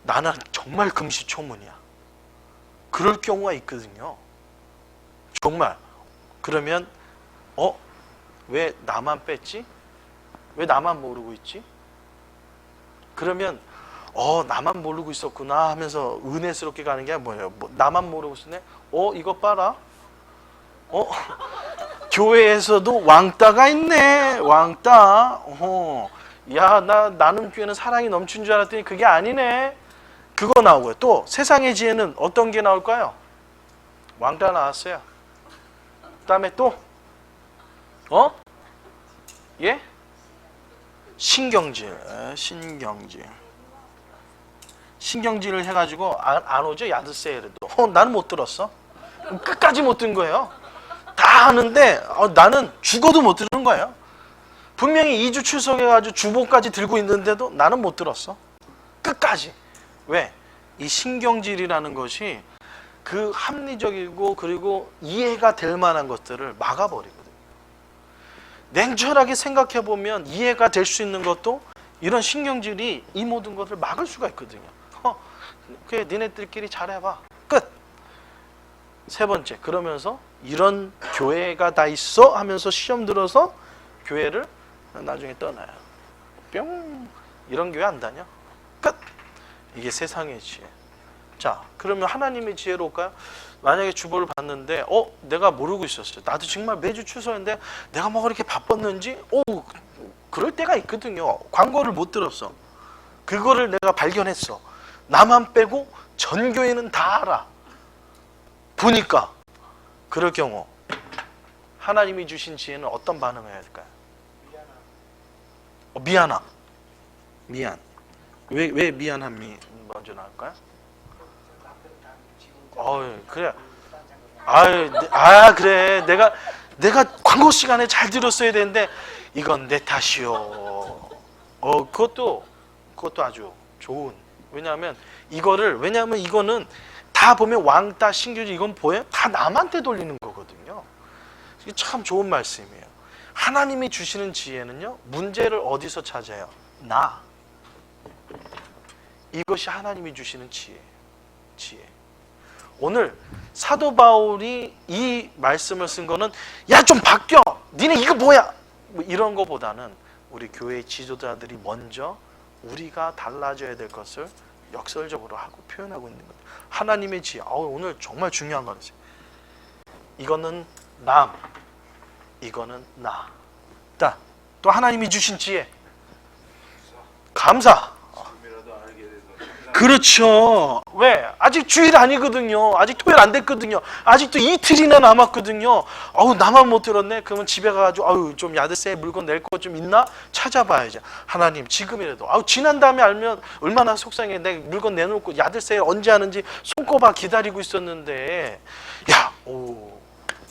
Speaker 3: 나는 정말 금시초문이야. 그럴 경우가 있거든요. 정말. 그러면 왜 나만 뺐지? 왜 나만 모르고 있지? 그러면 나만 모르고 있었구나 하면서 은혜스럽게 가는 게 뭐예요? 나만 모르고 있었네? 이거 봐라. 교회에서도 왕따가 있네. 왕따. 야, 나는 교회는 사랑이 넘친 줄 알았더니 그게 아니네. 그거 나오고요. 또 세상의 지혜는 어떤 게 나올까요? 왕따 나왔어요. 그다음에 또 예? 신경질. 신경질을 해가지고 안 오죠? 야드 세일에도. 나는 못 들었어. 끝까지 못 든 거예요. 다 하는데 나는 죽어도 못 들은 거예요. 분명히 2주 출석해가지고 주보까지 들고 있는데도 나는 못 들었어. 끝까지. 왜? 이 신경질이라는 것이 그 합리적이고 그리고 이해가 될 만한 것들을 막아버리거든요. 냉철하게 생각해보면 이해가 될 수 있는 것도 이런 신경질이 이 모든 것을 막을 수가 있거든요. 그래, 니네들끼리 잘해봐. 끝. 세 번째, 그러면서 이런 교회가 다 있어 하면서 시험 들어서 교회를 나중에 떠나요. 뿅. 이런 교회 안 다녀. 끝. 이게 세상의 지혜. 자, 그러면 하나님의 지혜로 올까요? 만약에 주보를 봤는데 내가 모르고 있었어요. 나도 정말 매주 출석했는데 내가 뭐 그렇게 바빴는지 그럴 때가 있거든요. 광고를 못 들었어. 그거를 내가 발견했어. 나만 빼고 전 교회는 다 알아. 보니까 그럴 경우 하나님이 주신 지혜는 어떤 반응을 해야 될까요? 미안. 왜 미안함이 먼저 나올까요? 그래. 그래. 내가 광고 시간에 잘 들었어야 되는데 이건 내 탓이요. 그것도 아주 좋은. 왜냐하면 이거는 다 보면 왕따, 신규지 이건 보여요? 다 남한테 돌리는 거거든요. 이게 참 좋은 말씀이에요. 하나님이 주시는 지혜는요, 문제를 어디서 찾아요? 나. 이것이 하나님이 주시는 지혜. 오늘 사도 바울이 이 말씀을 쓴 거는 야, 좀 바뀌어. 니네 이거 뭐야? 이런 거보다는 우리 교회의 지도자들이 먼저 우리가 달라져야 될 것을 역설적으로 하고 표현하고 있는 거예요. 하나님의 지혜. 오늘 정말 중요한 거지. 이거는 남, 이거는 나. 또 하나님이 주신 지혜. 감사. 그렇죠. 왜? 아직 주일 아니거든요. 아직 토요일 안 됐거든요. 아직도 이틀이나 남았거든요. 나만 못 들었네. 그러면 집에 가가지고 좀 야드세 물건 낼 거 좀 있나? 찾아봐야지. 하나님 지금이라도. 지난 다음에 알면 얼마나 속상해. 내가 물건 내놓고 야드세 언제 하는지 손꼽아 기다리고 있었는데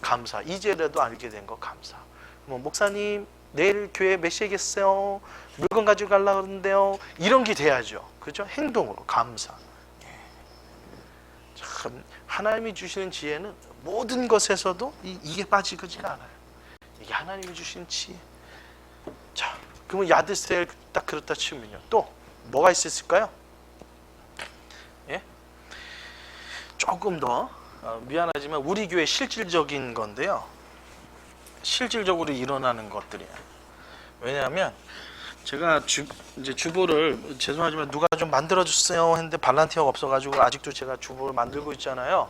Speaker 3: 감사. 이제라도 알게 된 거 감사. 뭐 목사님 내일 교회 몇 시에 계세요? 물건 가지고 가려고 그러는데요. 이런 게 돼야죠. 그죠? 행동으로 감사. 참 하나님이 주시는 지혜는 모든 것에서도 이게 빠지지가 않아요. 이게 하나님이 주신 지혜. 자, 그러면 야드셀 딱 그렇다 치면요. 또 뭐가 있을까요? 예? 조금 더 미안하지만 우리 교회 실질적인 건데요. 실질적으로 일어나는 것들이에요. 왜냐하면 제가 이제 주보를 죄송하지만 누가 좀 만들어 주세요 했는데 발란티어가 없어가지고 아직도 제가 주보를 만들고 있잖아요.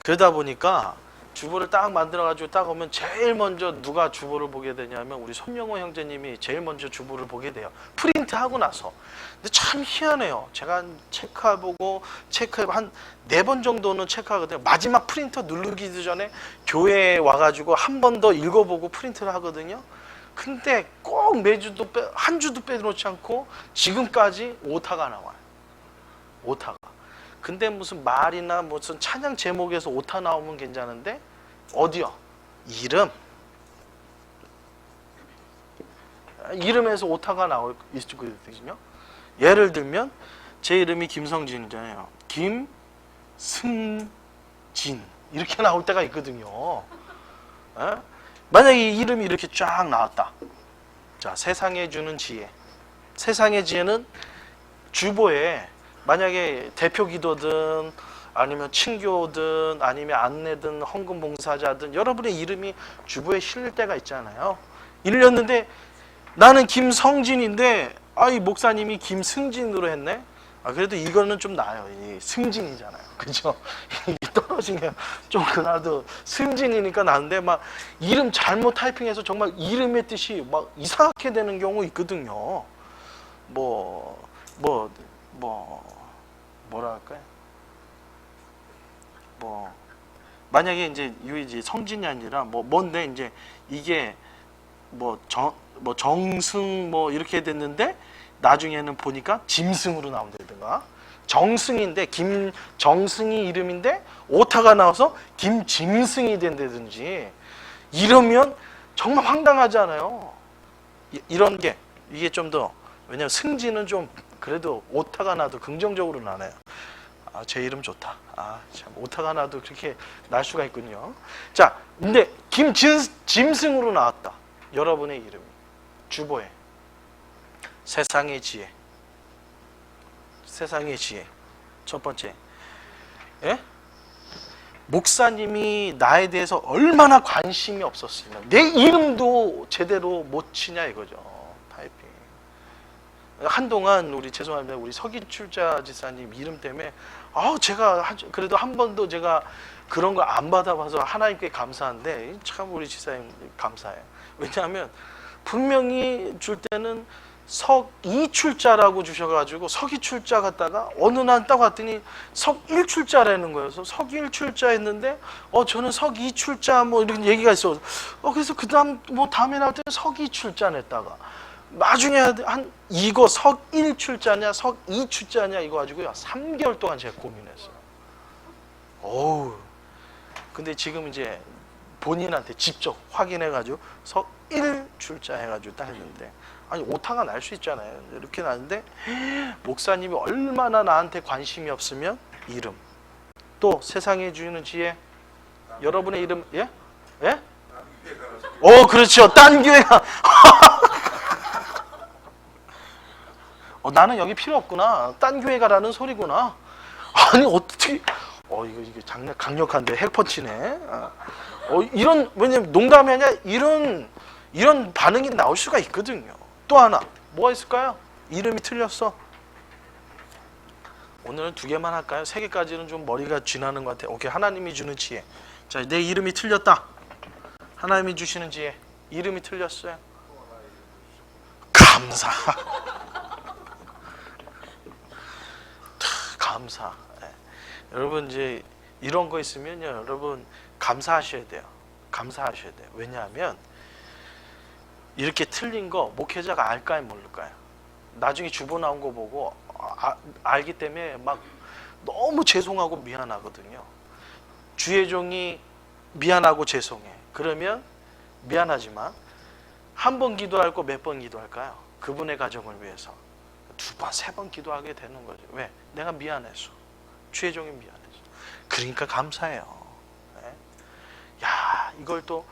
Speaker 3: 그러다 보니까 주보를 딱 만들어가지고 딱 오면 제일 먼저 누가 주보를 보게 되냐면 우리 손영호 형제님이 제일 먼저 주보를 보게 돼요. 프린트하고 나서. 근데 참 희한해요. 제가 체크해보고 한 4번 정도는 체크하거든요. 마지막 프린터 누르기 전에 교회에 와가지고 한 번 더 읽어보고 프린트를 하거든요. 근데 꼭 매주도 한 주도 빼놓지 않고 지금까지 오타가 나와요. 오타가. 근데 무슨 말이나 무슨 찬양 제목에서 오타 나오면 괜찮은데 어디요? 이름에서 오타가 나올 있거든요. 예를 들면 제 이름이 김성진이잖아요. 김승진 이렇게 나올 때가 있거든요. 에? 만약에 이 이름이 이렇게 쫙 나왔다. 자, 세상에 주는 지혜. 세상의 지혜는 주보에 만약에 대표 기도든 아니면 친교든 아니면 안내든 헌금 봉사자든 여러분의 이름이 주보에 실릴 때가 있잖아요. 일렸는데 나는 김성진인데 이 목사님이 김승진으로 했네. 그래도 이거는 좀 나아요. 이 승진이잖아요. 그죠? 떨어진 게 좀 그나도 승진이니까 나는데 막 이름 잘못 타이핑해서 정말 이름의 뜻이 막 이상하게 되는 경우 있거든요. 뭐랄까요? 만약에 이제 성진이 아니라 뭔데 이제 이게 정승 이렇게 됐는데 나중에는 보니까 짐승으로 나온다든가 정승인데 김정승이 이름인데 오타가 나와서 김짐승이 된다든지 이러면 정말 황당하잖아요. 이런 게 이게 좀 더 왜냐면 승진은 좀 그래도 오타가 나도 긍정적으로 나네요. 제 이름 좋다. 참 오타가 나도 그렇게 날 수가 있군요. 자, 근데 짐승으로 나왔다. 여러분의 이름이 주보에 세상의 지혜. 세상의 지혜. 첫 번째. 예? 목사님이 나에 대해서 얼마나 관심이 없었으면 내 이름도 제대로 못 치냐 이거죠. 타이핑. 한동안 죄송합니다. 우리 서기출자 지사님 이름 때문에 제가 그래도 한 번도 제가 그런 거 안 받아봐서 하나님께 감사한데 참 우리 지사님 감사해요. 왜냐하면 분명히 줄 때는 석이출자라고 주셔가지고 석이출자 갖다가 어느 날 딱 왔더니 석일출자라는 거예요. 그래서 석일출자 했는데 저는 석이출자 이런 얘기가 있어. 그래서 그 다음 다음에 나올 때는 석이출자 냈다가 나중에 이거 석일출자냐 석이출자냐 이거 가지고요 3개월 동안 제가 고민했어요. 근데 지금 이제 본인한테 직접 확인해가지고 석일출자 해가지고 딱 했는데 오타가 날 수 있잖아요. 이렇게 나는데 목사님이 얼마나 나한테 관심이 없으면 이름 또 세상에 주는 지혜 여러분의 이름 예? 그렇죠. 딴 교회가 나는 여기 필요 없구나. 딴 교회 가라는 소리구나. 어떻게 이게 강력한데 핵펀치네. 이런 왜냐면 농담이 아니라 이런 반응이 나올 수가 있거든요. 또 하나 뭐가 있을까요? 이름이 틀렸어. 오늘은 2개만 할까요? 3개까지는 좀 머리가 쥐나는 것 같아요. 오케이, 하나님이 주는 지혜. 자, 내 이름이 틀렸다. 하나님이 주시는 지혜. 이름이 틀렸어요. 감사. 감사. 여러분 이제 이런 거 있으면요, 여러분 감사하셔야 돼요. 감사하셔야 돼요. 왜냐하면 이렇게 틀린 거 목회자가 알까요, 모를까요? 나중에 주보 나온 거 보고 알기 때문에 막 너무 죄송하고 미안하거든요. 주의 종이 미안하고 죄송해. 그러면 미안하지만 한 번 기도할 거 몇 번 기도할까요? 그분의 가정을 위해서 두 번, 세 번 기도하게 되는 거죠. 왜? 내가 미안해서. 죄종이 미안해서. 그러니까 감사해요. 네? 야, 이걸 또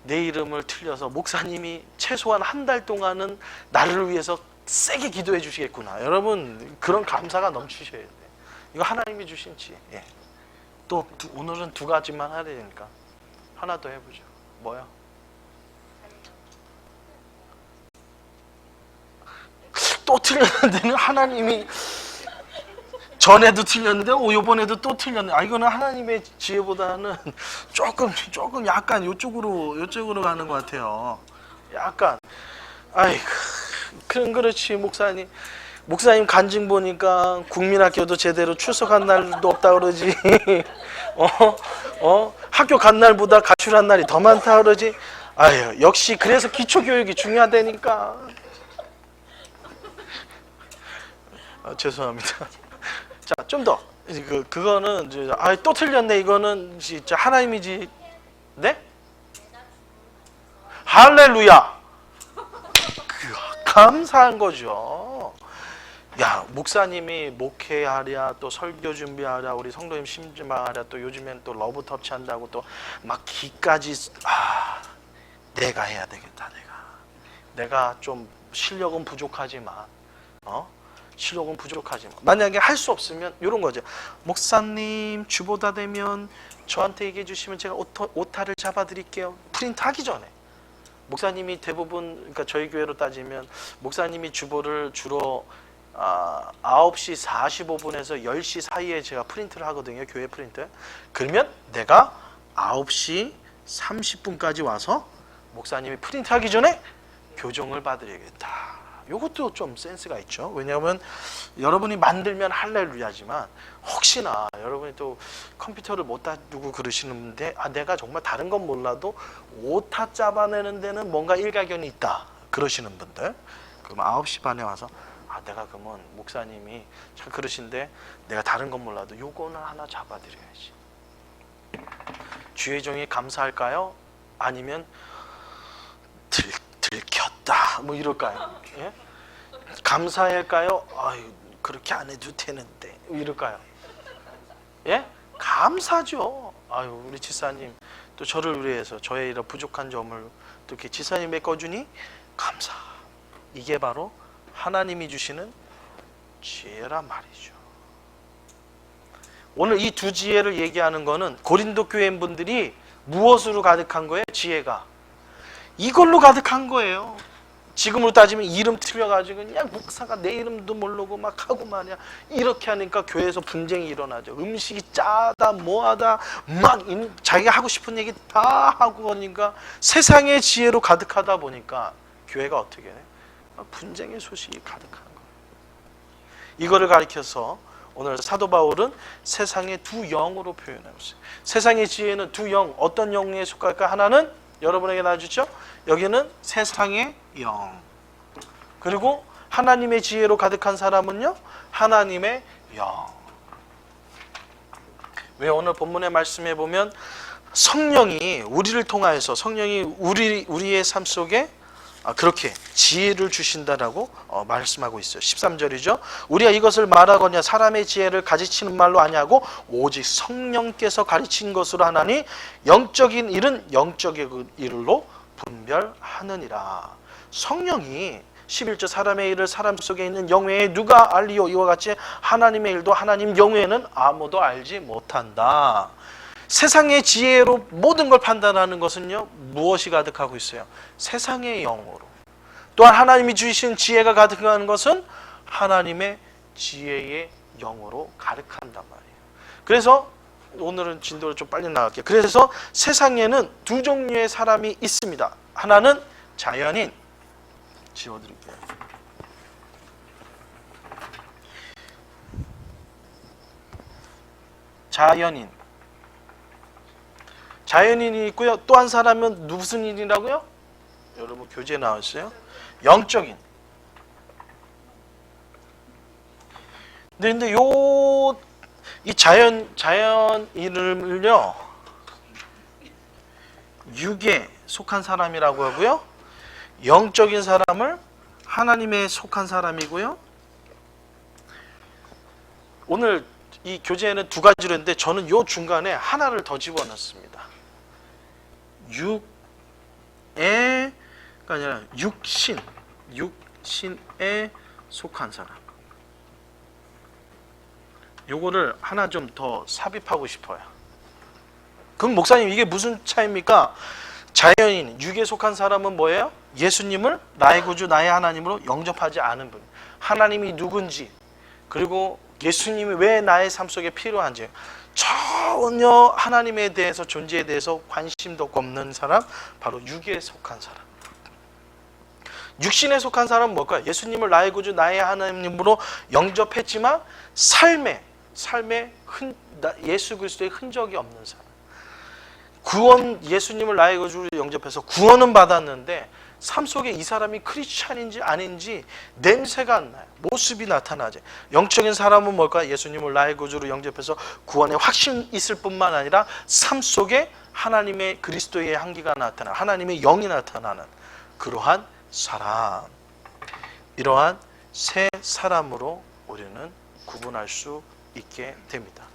Speaker 3: 내 이름을 틀려서 목사님이 최소한 한 달 동안은 나를 위해서 세게 기도해 주시겠구나. 여러분 그런 감사가 넘치셔야 돼요. 이거 하나님이 주신 지혜. 예. 또 오늘은 두 가지만 하려니까 하나 더 해보죠. 뭐요? 또 틀렸는데는 하나님이 전에도 틀렸는데 이번에도 또 틀렸네. 이거는 하나님의 지혜보다는 조금 약간 요쪽으로 가는 것 같아요. 약간 아이고 그렇지 목사님 간증 보니까 국민학교도 제대로 출석한 날도 없다 그러지. 학교 간 날보다 가출한 날이 더 많다 그러지. 아유 역시 그래서 기초교육이 중요하다니까. 죄송합니다. 자, 좀 더. 그거는 이제 또 틀렸네. 이거는 진짜 하나님이지. 네? 할렐루야. 감사한 거죠. 야, 목사님이 목회하랴, 또 설교 준비하랴, 우리 성도님 심지마하랴, 또 요즘엔 또 러브 터치 한다고 또 막 기까지 내가 해야 되겠다. 내가 좀 실력은 부족하지만 실력은 부족하지만 만약에 할 수 없으면 이런 거죠. 목사님 주보다 되면 저한테 얘기해 주시면 제가 오타를 잡아드릴게요. 프린트 하기 전에 목사님이 대부분 그러니까 저희 교회로 따지면 목사님이 주보를 주로 9시 45분에서 10시 사이에 제가 프린트를 하거든요. 교회 프린트. 그러면 내가 9시 30분까지 와서 목사님이 프린트하기 전에 교정을 받으려겠다. 이것도 좀 센스가 있죠. 왜냐하면 여러분이 만들면 할렐루야지만 혹시나 여러분이 또 컴퓨터를 못 다루고 그러시는데 내가 정말 다른 건 몰라도 오타 잡아내는 데는 뭔가 일가견이 있다 그러시는 분들 그럼 9시 반에 와서 내가 그러면 목사님이 잘 그러신데 내가 다른 건 몰라도 요거는 하나 잡아드려야지. 주의 종이 감사할까요? 아니면 들켰다 뭐 이럴까요? 예? 감사할까요? 아유 그렇게 안 해도 되는데 이럴까요? 예? 감사죠. 아유 우리 지사님 또 저를 위해서 저의 이런 부족한 점을 또 이렇게 지사님 메꿔주니 감사. 이게 바로 하나님이 주시는 지혜란 말이죠. 오늘 이 두 지혜를 얘기하는 거는 고린도 교회인분들이 무엇으로 가득한 거예요? 지혜가 이걸로 가득한 거예요. 지금으로 따지면 이름 틀려가지고 그냥 목사가 내 이름도 모르고 막 하고 말이야. 이렇게 하니까 교회에서 분쟁이 일어나죠. 음식이 짜다 뭐하다 막 자기가 하고 싶은 얘기 다 하고 하니까 세상의 지혜로 가득하다 보니까 교회가 어떻게 해? 분쟁의 소식이 가득한 거예요. 이거를 가리켜서 오늘 사도 바울은 세상의 두 영으로 표현하고 있어요. 세상의 지혜는 두 영, 어떤 영에 속할까? 하나는 여러분에게 나와주죠. 여기는 세상의 영. 그리고 하나님의 지혜로 가득한 사람은요. 하나님의 영. 왜 오늘 본문의 말씀에 보면 성령이 우리를 통하여서 성령이 우리의 삶 속에 그렇게 지혜를 주신다라고 말씀하고 있어요. 13절이죠. 우리가 이것을 말하거냐 사람의 지혜를 가르치는 말로 아니하고 오직 성령께서 가르친 것으로 하나니 영적인 일은 영적인 일로 분별하느니라. 성령이 11절 사람의 일을 사람 속에 있는 영 외에 누가 알리요 이와 같이 하나님의 일도 하나님 영 외에는 아무도 알지 못한다. 세상의 지혜로 모든 걸 판단하는 것은요 무엇이 가득하고 있어요? 세상의 영으로. 또한 하나님이 주신 지혜가 가득한 것은 하나님의 지혜의 영으로 가득한단 말이에요. 그래서 오늘은 진도를 좀 빨리 나갈게요. 그래서 세상에는 두 종류의 사람이 있습니다. 하나는 자연인, 지워드릴게요. 자연인이 있고요. 또 한 사람은 무슨 인이라고요? 여러분 교재에 나왔어요. 영적인. 근데 이 자연인을요 육에 속한 사람이라고 하고요. 영적인 사람을 하나님에 속한 사람이고요. 오늘 이 교재에는 두 가지로 했는데 저는 요 중간에 하나를 더 집어넣습니다. 육에 아니라 육신에 속한 사람. 요거를 하나 좀 더 삽입하고 싶어요. 그럼 목사님 이게 무슨 차이입니까? 자연인, 육에 속한 사람은 뭐예요? 예수님을 나의 구주, 나의 하나님으로 영접하지 않은 분. 하나님이 누군지, 그리고 예수님이 왜 나의 삶 속에 필요한지 전혀 하나님에 대해서, 존재에 대해서 관심도 없는 사람, 바로 육에 속한 사람. 육신에 속한 사람은 뭘까요? 예수님을 나의 구주, 나의 하나님으로 영접했지만 삶에 예수 그리스도의 흔적이 없는 사람. 구원, 예수님을 나의 구주로 영접해서 구원은 받았는데 삶 속에 이 사람이 크리스찬인지 아닌지 냄새가 안 나요. 모습이 나타나지. 영적인 사람은 뭘까요? 예수님을 나의 구주로 영접해서 구원에 확신 있을 뿐만 아니라 삶 속에 하나님의 그리스도의 향기가 나타나, 하나님의 영이 나타나는 그러한 사람. 이러한 세 사람으로 우리는 구분할 수 있게 됩니다.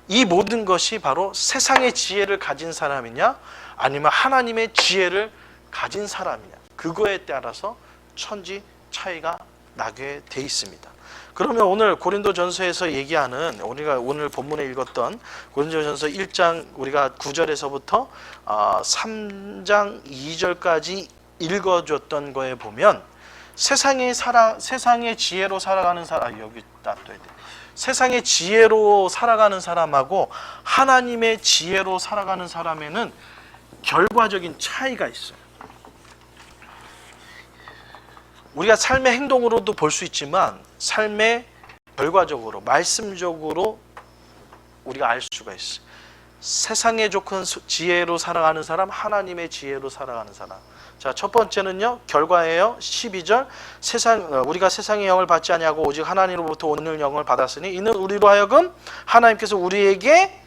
Speaker 3: 이 모든 것이 바로 세상의 지혜를 가진 사람이냐 아니면 하나님의 지혜를 가진 사람이냐, 그거에 따라서 천지 차이가 나게 돼 있습니다. 그러면 오늘 고린도전서에서 얘기하는, 우리가 오늘 본문에 읽었던 고린도전서 1장 우리가 9절에서부터 3장 2절까지 읽어줬던 거에 보면 세상의 지혜로 살아가는 사람, 여기 놔둬야 돼. 세상의 지혜로 살아가는 사람하고 하나님의 지혜로 살아가는 사람에는 결과적인 차이가 있어요. 우리가 삶의 행동으로도 볼 수 있지만 삶의 결과적으로, 말씀적으로 우리가 알 수가 있어요. 세상에 좋은 지혜로 살아가는 사람, 하나님의 지혜로 살아가는 사람. 자, 첫 번째는요, 결과예요. 12절. 우리가 세상의 영을 받지 아니하고 오직 하나님으로부터 오는 영을 받았으니 이는 우리로 하여금 하나님께서 우리에게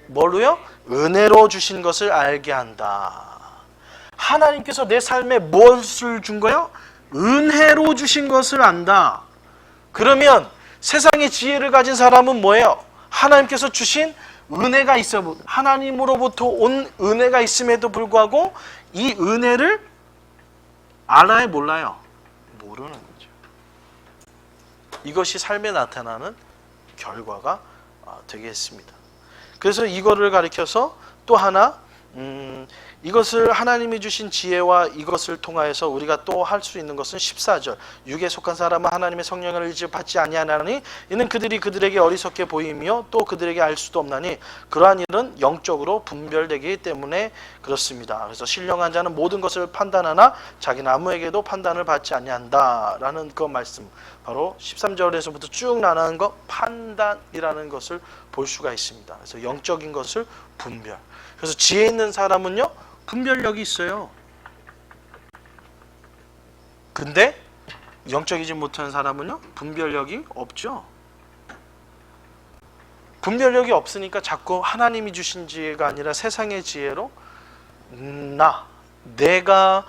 Speaker 3: 뭐로요? 은혜로 주신 것을 알게 한다. 하나님께서 내 삶에 무엇을 준 거예요? 은혜로 주신 것을 안다. 그러면 세상의 지혜를 가진 사람은 뭐예요? 하나님께서 주신 은혜가 있어. 하나님으로부터 온 은혜가 있음에도 불구하고 이 은혜를 알아요, 몰라요? 모르는 거죠. 이것이 삶에 나타나는 결과가 되겠습니다. 그래서 이거를 가리켜서 또 하나, 이것을 하나님이 주신 지혜와 이것을 통하여서 우리가 또 할 수 있는 것은 14절. 육에 속한 사람은 하나님의 성령을 일찍 받지 아니하나니 이는 그들이 그들에게 어리석게 보이며 또 그들에게 알 수도 없나니 그러한 일은 영적으로 분별되기 때문에 그렇습니다. 그래서 신령한 자는 모든 것을 판단하나 자기는 아무에게도 판단을 받지 아니한다라는 그 말씀, 바로 13절에서부터 쭉 나가는 것, 판단이라는 것을 볼 수가 있습니다. 그래서 영적인 것을 분별. 그래서 지혜 있는 사람은요, 분별력이 있어요. 근데 영적이지 못한 사람은요, 분별력이 없죠. 분별력이 없으니까 자꾸 하나님이 주신 지혜가 아니라 세상의 지혜로 내가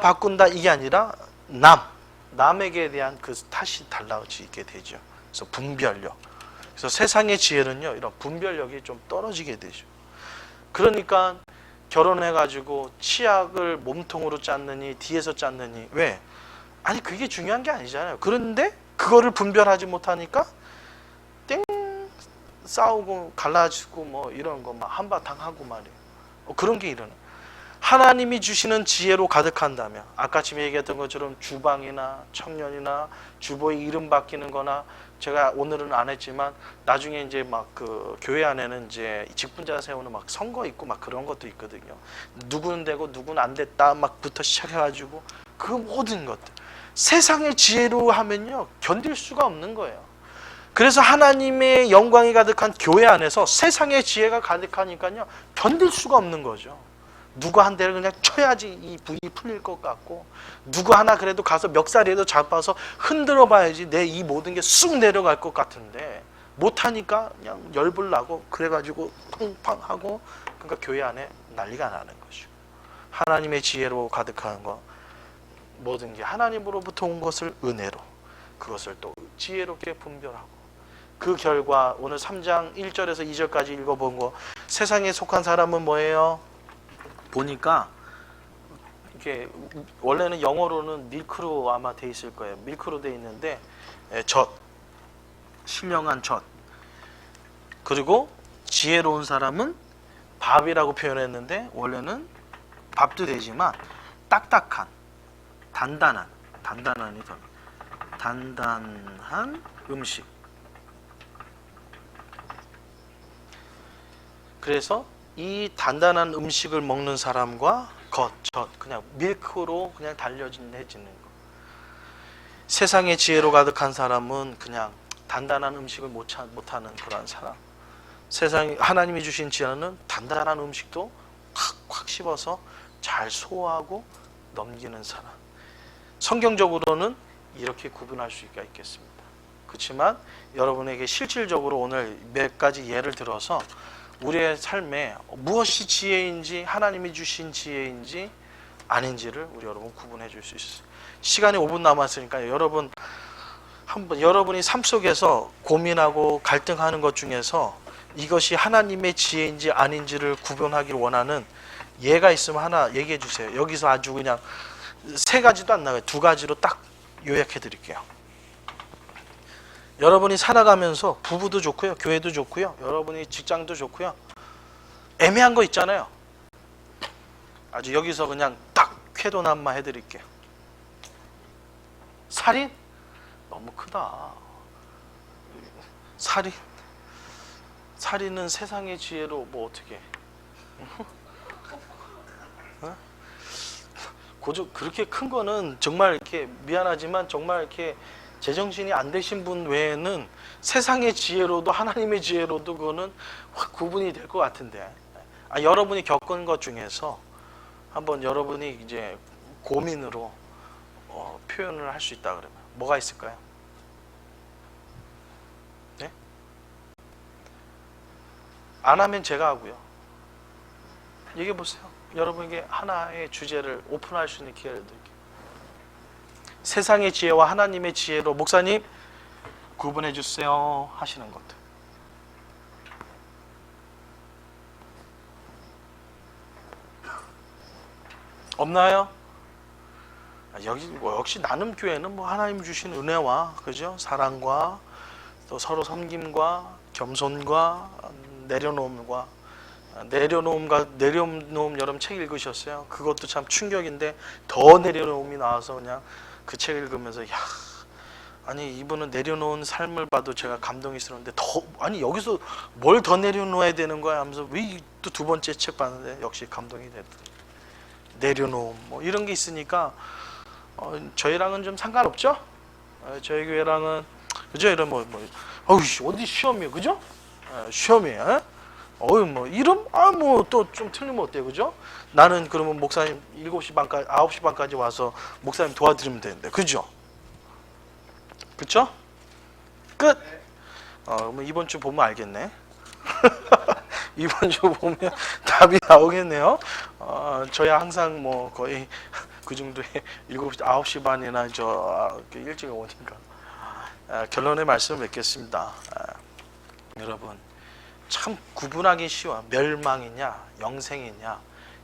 Speaker 3: 바꾼다, 이게 아니라 남에게 대한 그 탓이 달라지게 되죠. 그래서 분별력. 그래서 세상의 지혜는요, 이런 분별력이 좀 떨어지게 되죠. 그러니까 결혼해가지고 치약을 몸통으로 짰느니 뒤에서 짰느니, 왜? 아니 그게 중요한 게 아니잖아요. 그런데 그거를 분별하지 못하니까 땡 싸우고 갈라지고 뭐 이런 거 막 한바탕 하고 말이에요. 그런 게 일어나요. 하나님이 주시는 지혜로 가득한다면, 아까 지금 얘기했던 것처럼 주방이나 청년이나 주보의 이름 바뀌는 거나, 제가 오늘은 안 했지만 나중에 이제 막 그 교회 안에는 이제 직분자 세우는 막 선거 있고 막 그런 것도 있거든요. 누구는 되고 누구는 안 됐다 막부터 시작해가지고 그 모든 것들 세상의 지혜로 하면요, 견딜 수가 없는 거예요. 그래서 하나님의 영광이 가득한 교회 안에서 세상의 지혜가 가득하니까요, 견딜 수가 없는 거죠. 누구 한 대를 그냥 쳐야지 이 불이 풀릴 것 같고, 누구 하나 그래도 가서 멱살이라도 잡아서 흔들어 봐야지 내 이 모든 게 쑥 내려갈 것 같은데 못하니까 그냥 열불 나고 그래가지고 팡팡 하고, 그러니까 교회 안에 난리가 나는 거죠. 하나님의 지혜로 가득한 것, 뭐든지 하나님으로부터 온 것을 은혜로, 그것을 또 지혜롭게 분별하고, 그 결과 오늘 3장 1절에서 2절까지 읽어본 거, 세상에 속한 사람은 뭐예요? 보니까 이게 원래는 영어로는 밀크로 아마 돼 있을 거예요. 밀크로 돼 있는데 젖, 신령한 젖. 그리고 지혜로운 사람은 밥이라고 표현했는데 원래는 밥도 되지만 딱딱한, 단단한 음식. 그래서 이 단단한 음식을 먹는 사람과 젖, 그냥 밀크로 그냥 달려지는 거. 세상의 지혜로 가득한 사람은 그냥 단단한 음식을 못하는 그런 사람. 세상 하나님이 주신 지혜는 단단한 음식도 콱콱 씹어서 잘 소화하고 넘기는 사람. 성경적으로는 이렇게 구분할 수가 있겠습니다. 그렇지만 여러분에게 실질적으로 오늘 몇 가지 예를 들어서 우리의 삶에 무엇이 지혜인지, 하나님이 주신 지혜인지 아닌지를 우리 여러분 구분해 줄 수 있어요. 시간이 5분 남았으니까 여러분 한번 여러분이 삶 속에서 고민하고 갈등하는 것 중에서 이것이 하나님의 지혜인지 아닌지를 구분하기를 원하는 예가 있으면 하나 얘기해 주세요. 여기서 아주 그냥 3가지도 안 나가요. 2가지로 딱 요약해 드릴게요. 여러분이 살아가면서 부부도 좋고요, 교회도 좋고요, 여러분이 직장도 좋고요, 애매한 거 있잖아요. 아주 여기서 그냥 딱 쾌도난마 해드릴게요. 살인? 너무 크다. 살인은 세상의 지혜로 뭐 어떻게? 그렇게 큰 거는 정말 이렇게 미안하지만 정말 이렇게 제정신이 안 되신 분 외에는 세상의 지혜로도 하나님의 지혜로도 그거는 확 구분이 될 것 같은데, 여러분이 겪은 것 중에서 한번 여러분이 이제 고민으로 표현을 할 수 있다 그러면 뭐가 있을까요? 네? 안 하면 제가 하고요. 얘기해 보세요. 여러분에게 하나의 주제를 오픈할 수 있는 기회를 드릴게요. 세상의 지혜와 하나님의 지혜로 목사님 구분해 주세요 하시는 것들. 없나요? 여기 역시 나눔 교회는 뭐 하나님 주신 은혜와 그죠? 사랑과 또 서로 섬김과 겸손과 내려놓음 여러분 책 읽으셨어요? 그것도 참 충격인데 더 내려놓음이 나와서 그냥 그 책 읽으면서 아니 이분은 내려놓은 삶을 봐도 제가 감동이 있었는데 여기서 뭘 더 내려놓아야 되는 거야 하면서 왜 또 2번째 책 봤는데 역시 감동이 됐더니 내려놓음 뭐 이런 게 있으니까 저희랑은 좀 상관없죠? 저희 교회랑은 그죠? 이런 어디 시험이에요, 그죠? 시험이에요. 뭐 이름 뭐 또 좀 틀리면 어때요, 그죠? 나는 그러면 목사님 7시 반까지 9시 반까지 와서 목사님 도와드리면 되는데, 그죠? 그렇죠? 끝. 이번 주 보면 알겠네. 이번 주 보면 답이 나오겠네요. 저희 항상 뭐 거의 그 정도에 7시 9시 반이나 일찍 오니까 결론의 말씀을 맺겠습니다. 여러분 참 구분하기 쉬워. 멸망이냐 영생이냐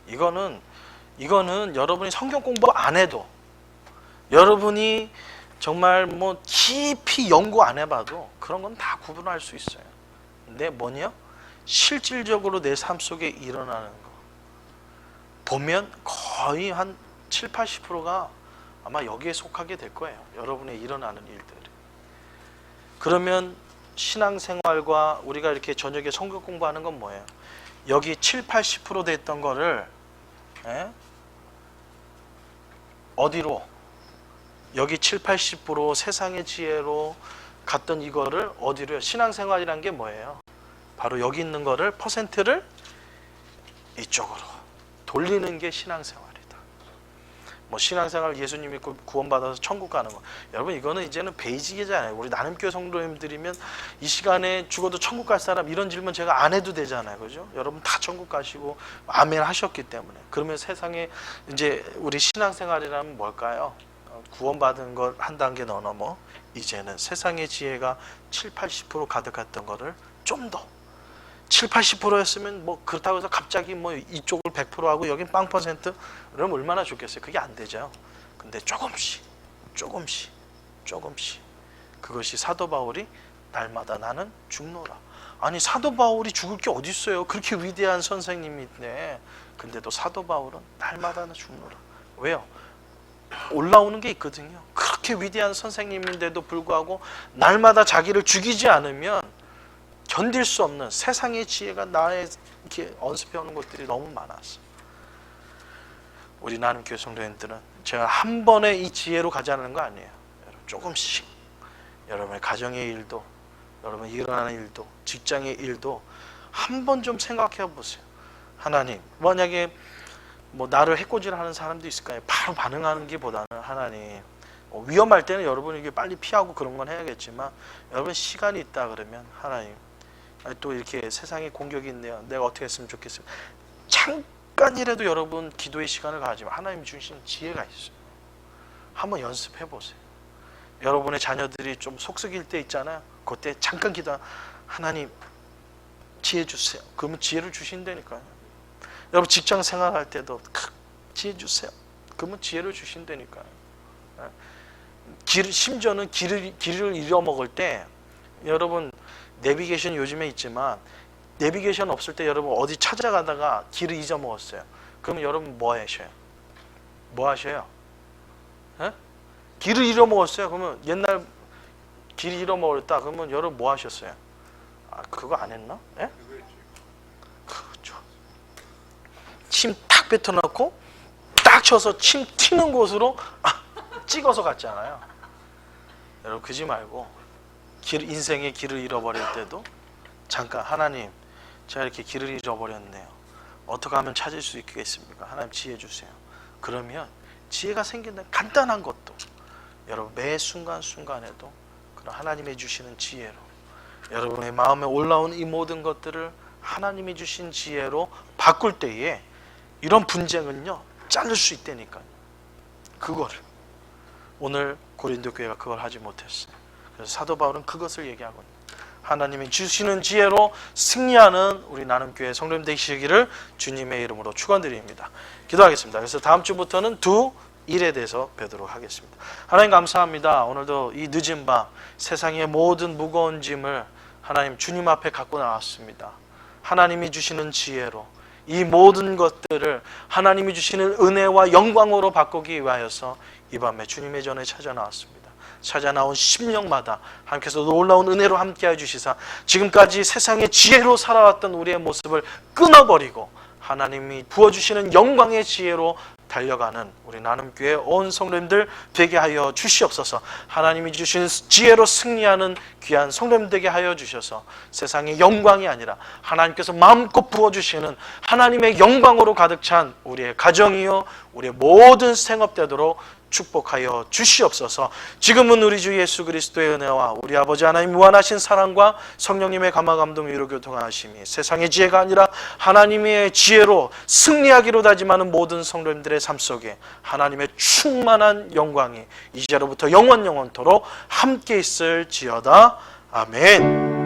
Speaker 3: 이거는 여러분이 성경 공부 안 해도 여러분이 정말 뭐 깊이 연구 안 해봐도 그런 건 다 구분할 수 있어요. 근데 뭐냐? 실질적으로 내 삶 속에 일어나는 거 보면 거의 한 70-80%가 아마 여기에 속하게 될 거예요. 여러분의 일어나는 일들이. 그러면 신앙생활과 우리가 이렇게 저녁에 성경 공부하는 건 뭐예요? 여기 70-80% 됐던 거를 어디로? 여기 70-80% 세상의 지혜로 갔던 이거를 어디로요? 신앙생활이란 게 뭐예요? 바로 여기 있는 거를 퍼센트를 이쪽으로 돌리는 게 신앙생활이다. 뭐 신앙생활 예수님 믿고 구원받아서 천국 가는 거. 여러분 이거는 이제는 베이직이잖아요. 우리 나눔교회 성도님들이면 이 시간에 죽어도 천국 갈 사람 이런 질문 제가 안 해도 되잖아요. 그죠? 여러분 다 천국 가시고 아멘 하셨기 때문에. 그러면 세상에 이제 우리 신앙생활이라면 뭘까요? 구원받은 걸 한 단계 넘어 이제는 세상의 지혜가 7, 80% 가득했던 거를 좀 더 7, 80%였으면 뭐 그렇다고 해서 갑자기 뭐 이쪽을 100% 하고 여긴 0% 그러면 얼마나 좋겠어요. 그게 안 되죠. 근데 조금씩 그것이 사도 바울이 날마다 나는 죽노라. 아니 사도 바울이 죽을 게 어디 있어요. 그렇게 위대한 선생님인데 근데도 사도 바울은 날마다 죽노라. 왜요? 올라오는 게 있거든요. 그렇게 위대한 선생님인데도 불구하고 날마다 자기를 죽이지 않으면 견딜 수 없는 세상의 지혜가 나에 이렇게 언습해오는 것들이 너무 많았어. 우리 나눔교회 성도님들은 제가 한 번에 이 지혜로 가자는 거 아니에요. 조금씩 여러분의 가정의 일도, 여러분 일어나는 일도, 직장의 일도 한 번 좀 생각해 보세요. 하나님, 만약에 뭐 나를 해코지하는 사람도 있을 거예요. 바로 반응하는 게 보다는 하나님, 위험할 때는 여러분 이게 빨리 피하고 그런 건 해야겠지만 여러분 시간이 있다 그러면 하나님, 또 이렇게 세상에 공격이 있네요. 내가 어떻게 했으면 좋겠어요. 잠깐이라도 여러분 기도의 시간을 가지면 하나님 주신 지혜가 있어요. 한번 연습해 보세요. 여러분의 자녀들이 좀 속썩일 때 있잖아요. 그때 잠깐 기도, 하나님 지혜 주세요. 그러면 지혜를 주신다니까요. 여러분 직장 생활할 때도 지혜 주세요. 그러면 지혜를 주신다니까요. 심지어는 길을 잃어먹을 때 여러분 내비게이션 요즘에 있지만 내비게이션 없을 때 여러분 어디 찾아가다가 길을 잊어먹었어요. 그러면 여러분 뭐 하셔요? 뭐 하셔요? 에? 길을 잃어먹었어요. 그러면 옛날 길 잃어먹었다. 그러면 여러분 뭐 하셨어요? 그거 안 했나? 에? 그렇죠. 침 탁 뱉어놓고 딱 쳐서 침 튀는 곳으로 찍어서 갔잖아요. 여러분 그러지 말고 인생의 길을 잃어버릴 때도 잠깐 하나님 제가 이렇게 길을 잃어버렸네요. 어떻게 하면 찾을 수 있겠습니까? 하나님 지혜 주세요. 그러면 지혜가 생긴다는 간단한 것도 여러분 매 순간순간에도 그런 하나님이 주시는 지혜로 여러분의 마음에 올라온 이 모든 것들을 하나님이 주신 지혜로 바꿀 때에 이런 분쟁은요 자를 수 있다니까요. 그거를 오늘 고린도 교회가 그걸 하지 못했어요. 그래서 사도 바울은 그것을 얘기하거든요. 하나님이 주시는 지혜로 승리하는 우리 나눔교회 성도님 되시기를 주님의 이름으로 축원드립니다. 기도하겠습니다. 그래서 다음 주부터는 두 일에 대해서 뵈도록 하겠습니다. 하나님 감사합니다. 오늘도 이 늦은 밤 세상의 모든 무거운 짐을 하나님 주님 앞에 갖고 나왔습니다. 하나님이 주시는 지혜로 이 모든 것들을 하나님이 주시는 은혜와 영광으로 바꾸기 위하여서 이 밤에 주님의 전에 찾아 나왔습니다. 찾아 나온 심령마다 하나님께서 놀라운 은혜로 함께해 주시사 지금까지 세상의 지혜로 살아왔던 우리의 모습을 끊어버리고 하나님이 부어주시는 영광의 지혜로 달려가는 우리 나눔교회 온 성도님들 되게 하여 주시옵소서. 하나님이 주신 지혜로 승리하는 귀한 성도님 되게 하여 주셔서 세상의 영광이 아니라 하나님께서 마음껏 부어주시는 하나님의 영광으로 가득 찬 우리의 가정이요 우리의 모든 생업되도록 축복하여 주시옵소서. 지금은 우리 주 예수 그리스도의 은혜와 우리 아버지 하나님 무한하신 사랑과 성령님의 감화 감동 위로 교통하심이 세상의 지혜가 아니라 하나님의 지혜로 승리하기로 다짐하는 모든 성도님들의 삶 속에 하나님의 충만한 영광이 이제로부터 영원토록 함께 있을지어다. 아멘.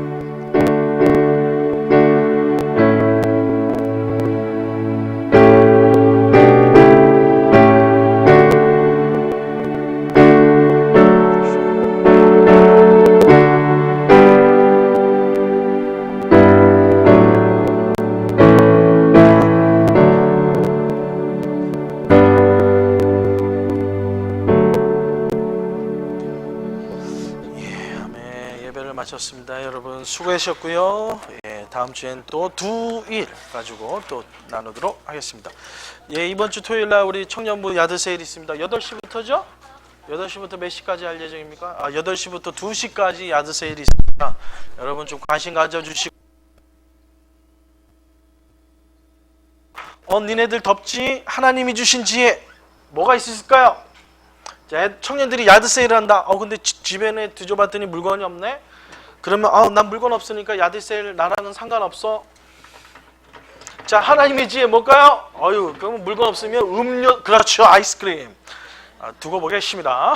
Speaker 3: 마쳤습니다. 여러분 수고하셨고요. 다음 주엔 또 두 일 가지고 또 나누도록 하겠습니다. 이번 주 토요일 날 우리 청년부 야드 세일 있습니다. 8시부터죠? 8시부터 몇 시까지 할 예정입니까? 8시부터 2시까지 야드 세일이 있습니다. 여러분 좀 관심 가져주시고 니네들 덥지? 하나님이 주신 지혜 뭐가 있을까요? 자, 청년들이 야드 세일을 한다. 근데 집에 뒤져봤더니 물건이 없네. 그러면 난 물건 없으니까 야드 세일 나라는 상관없어. 자, 하나님의 지혜 뭘까요? 그럼 물건 없으면 음료, 그렇죠, 아이스크림. 두고 보겠습니다.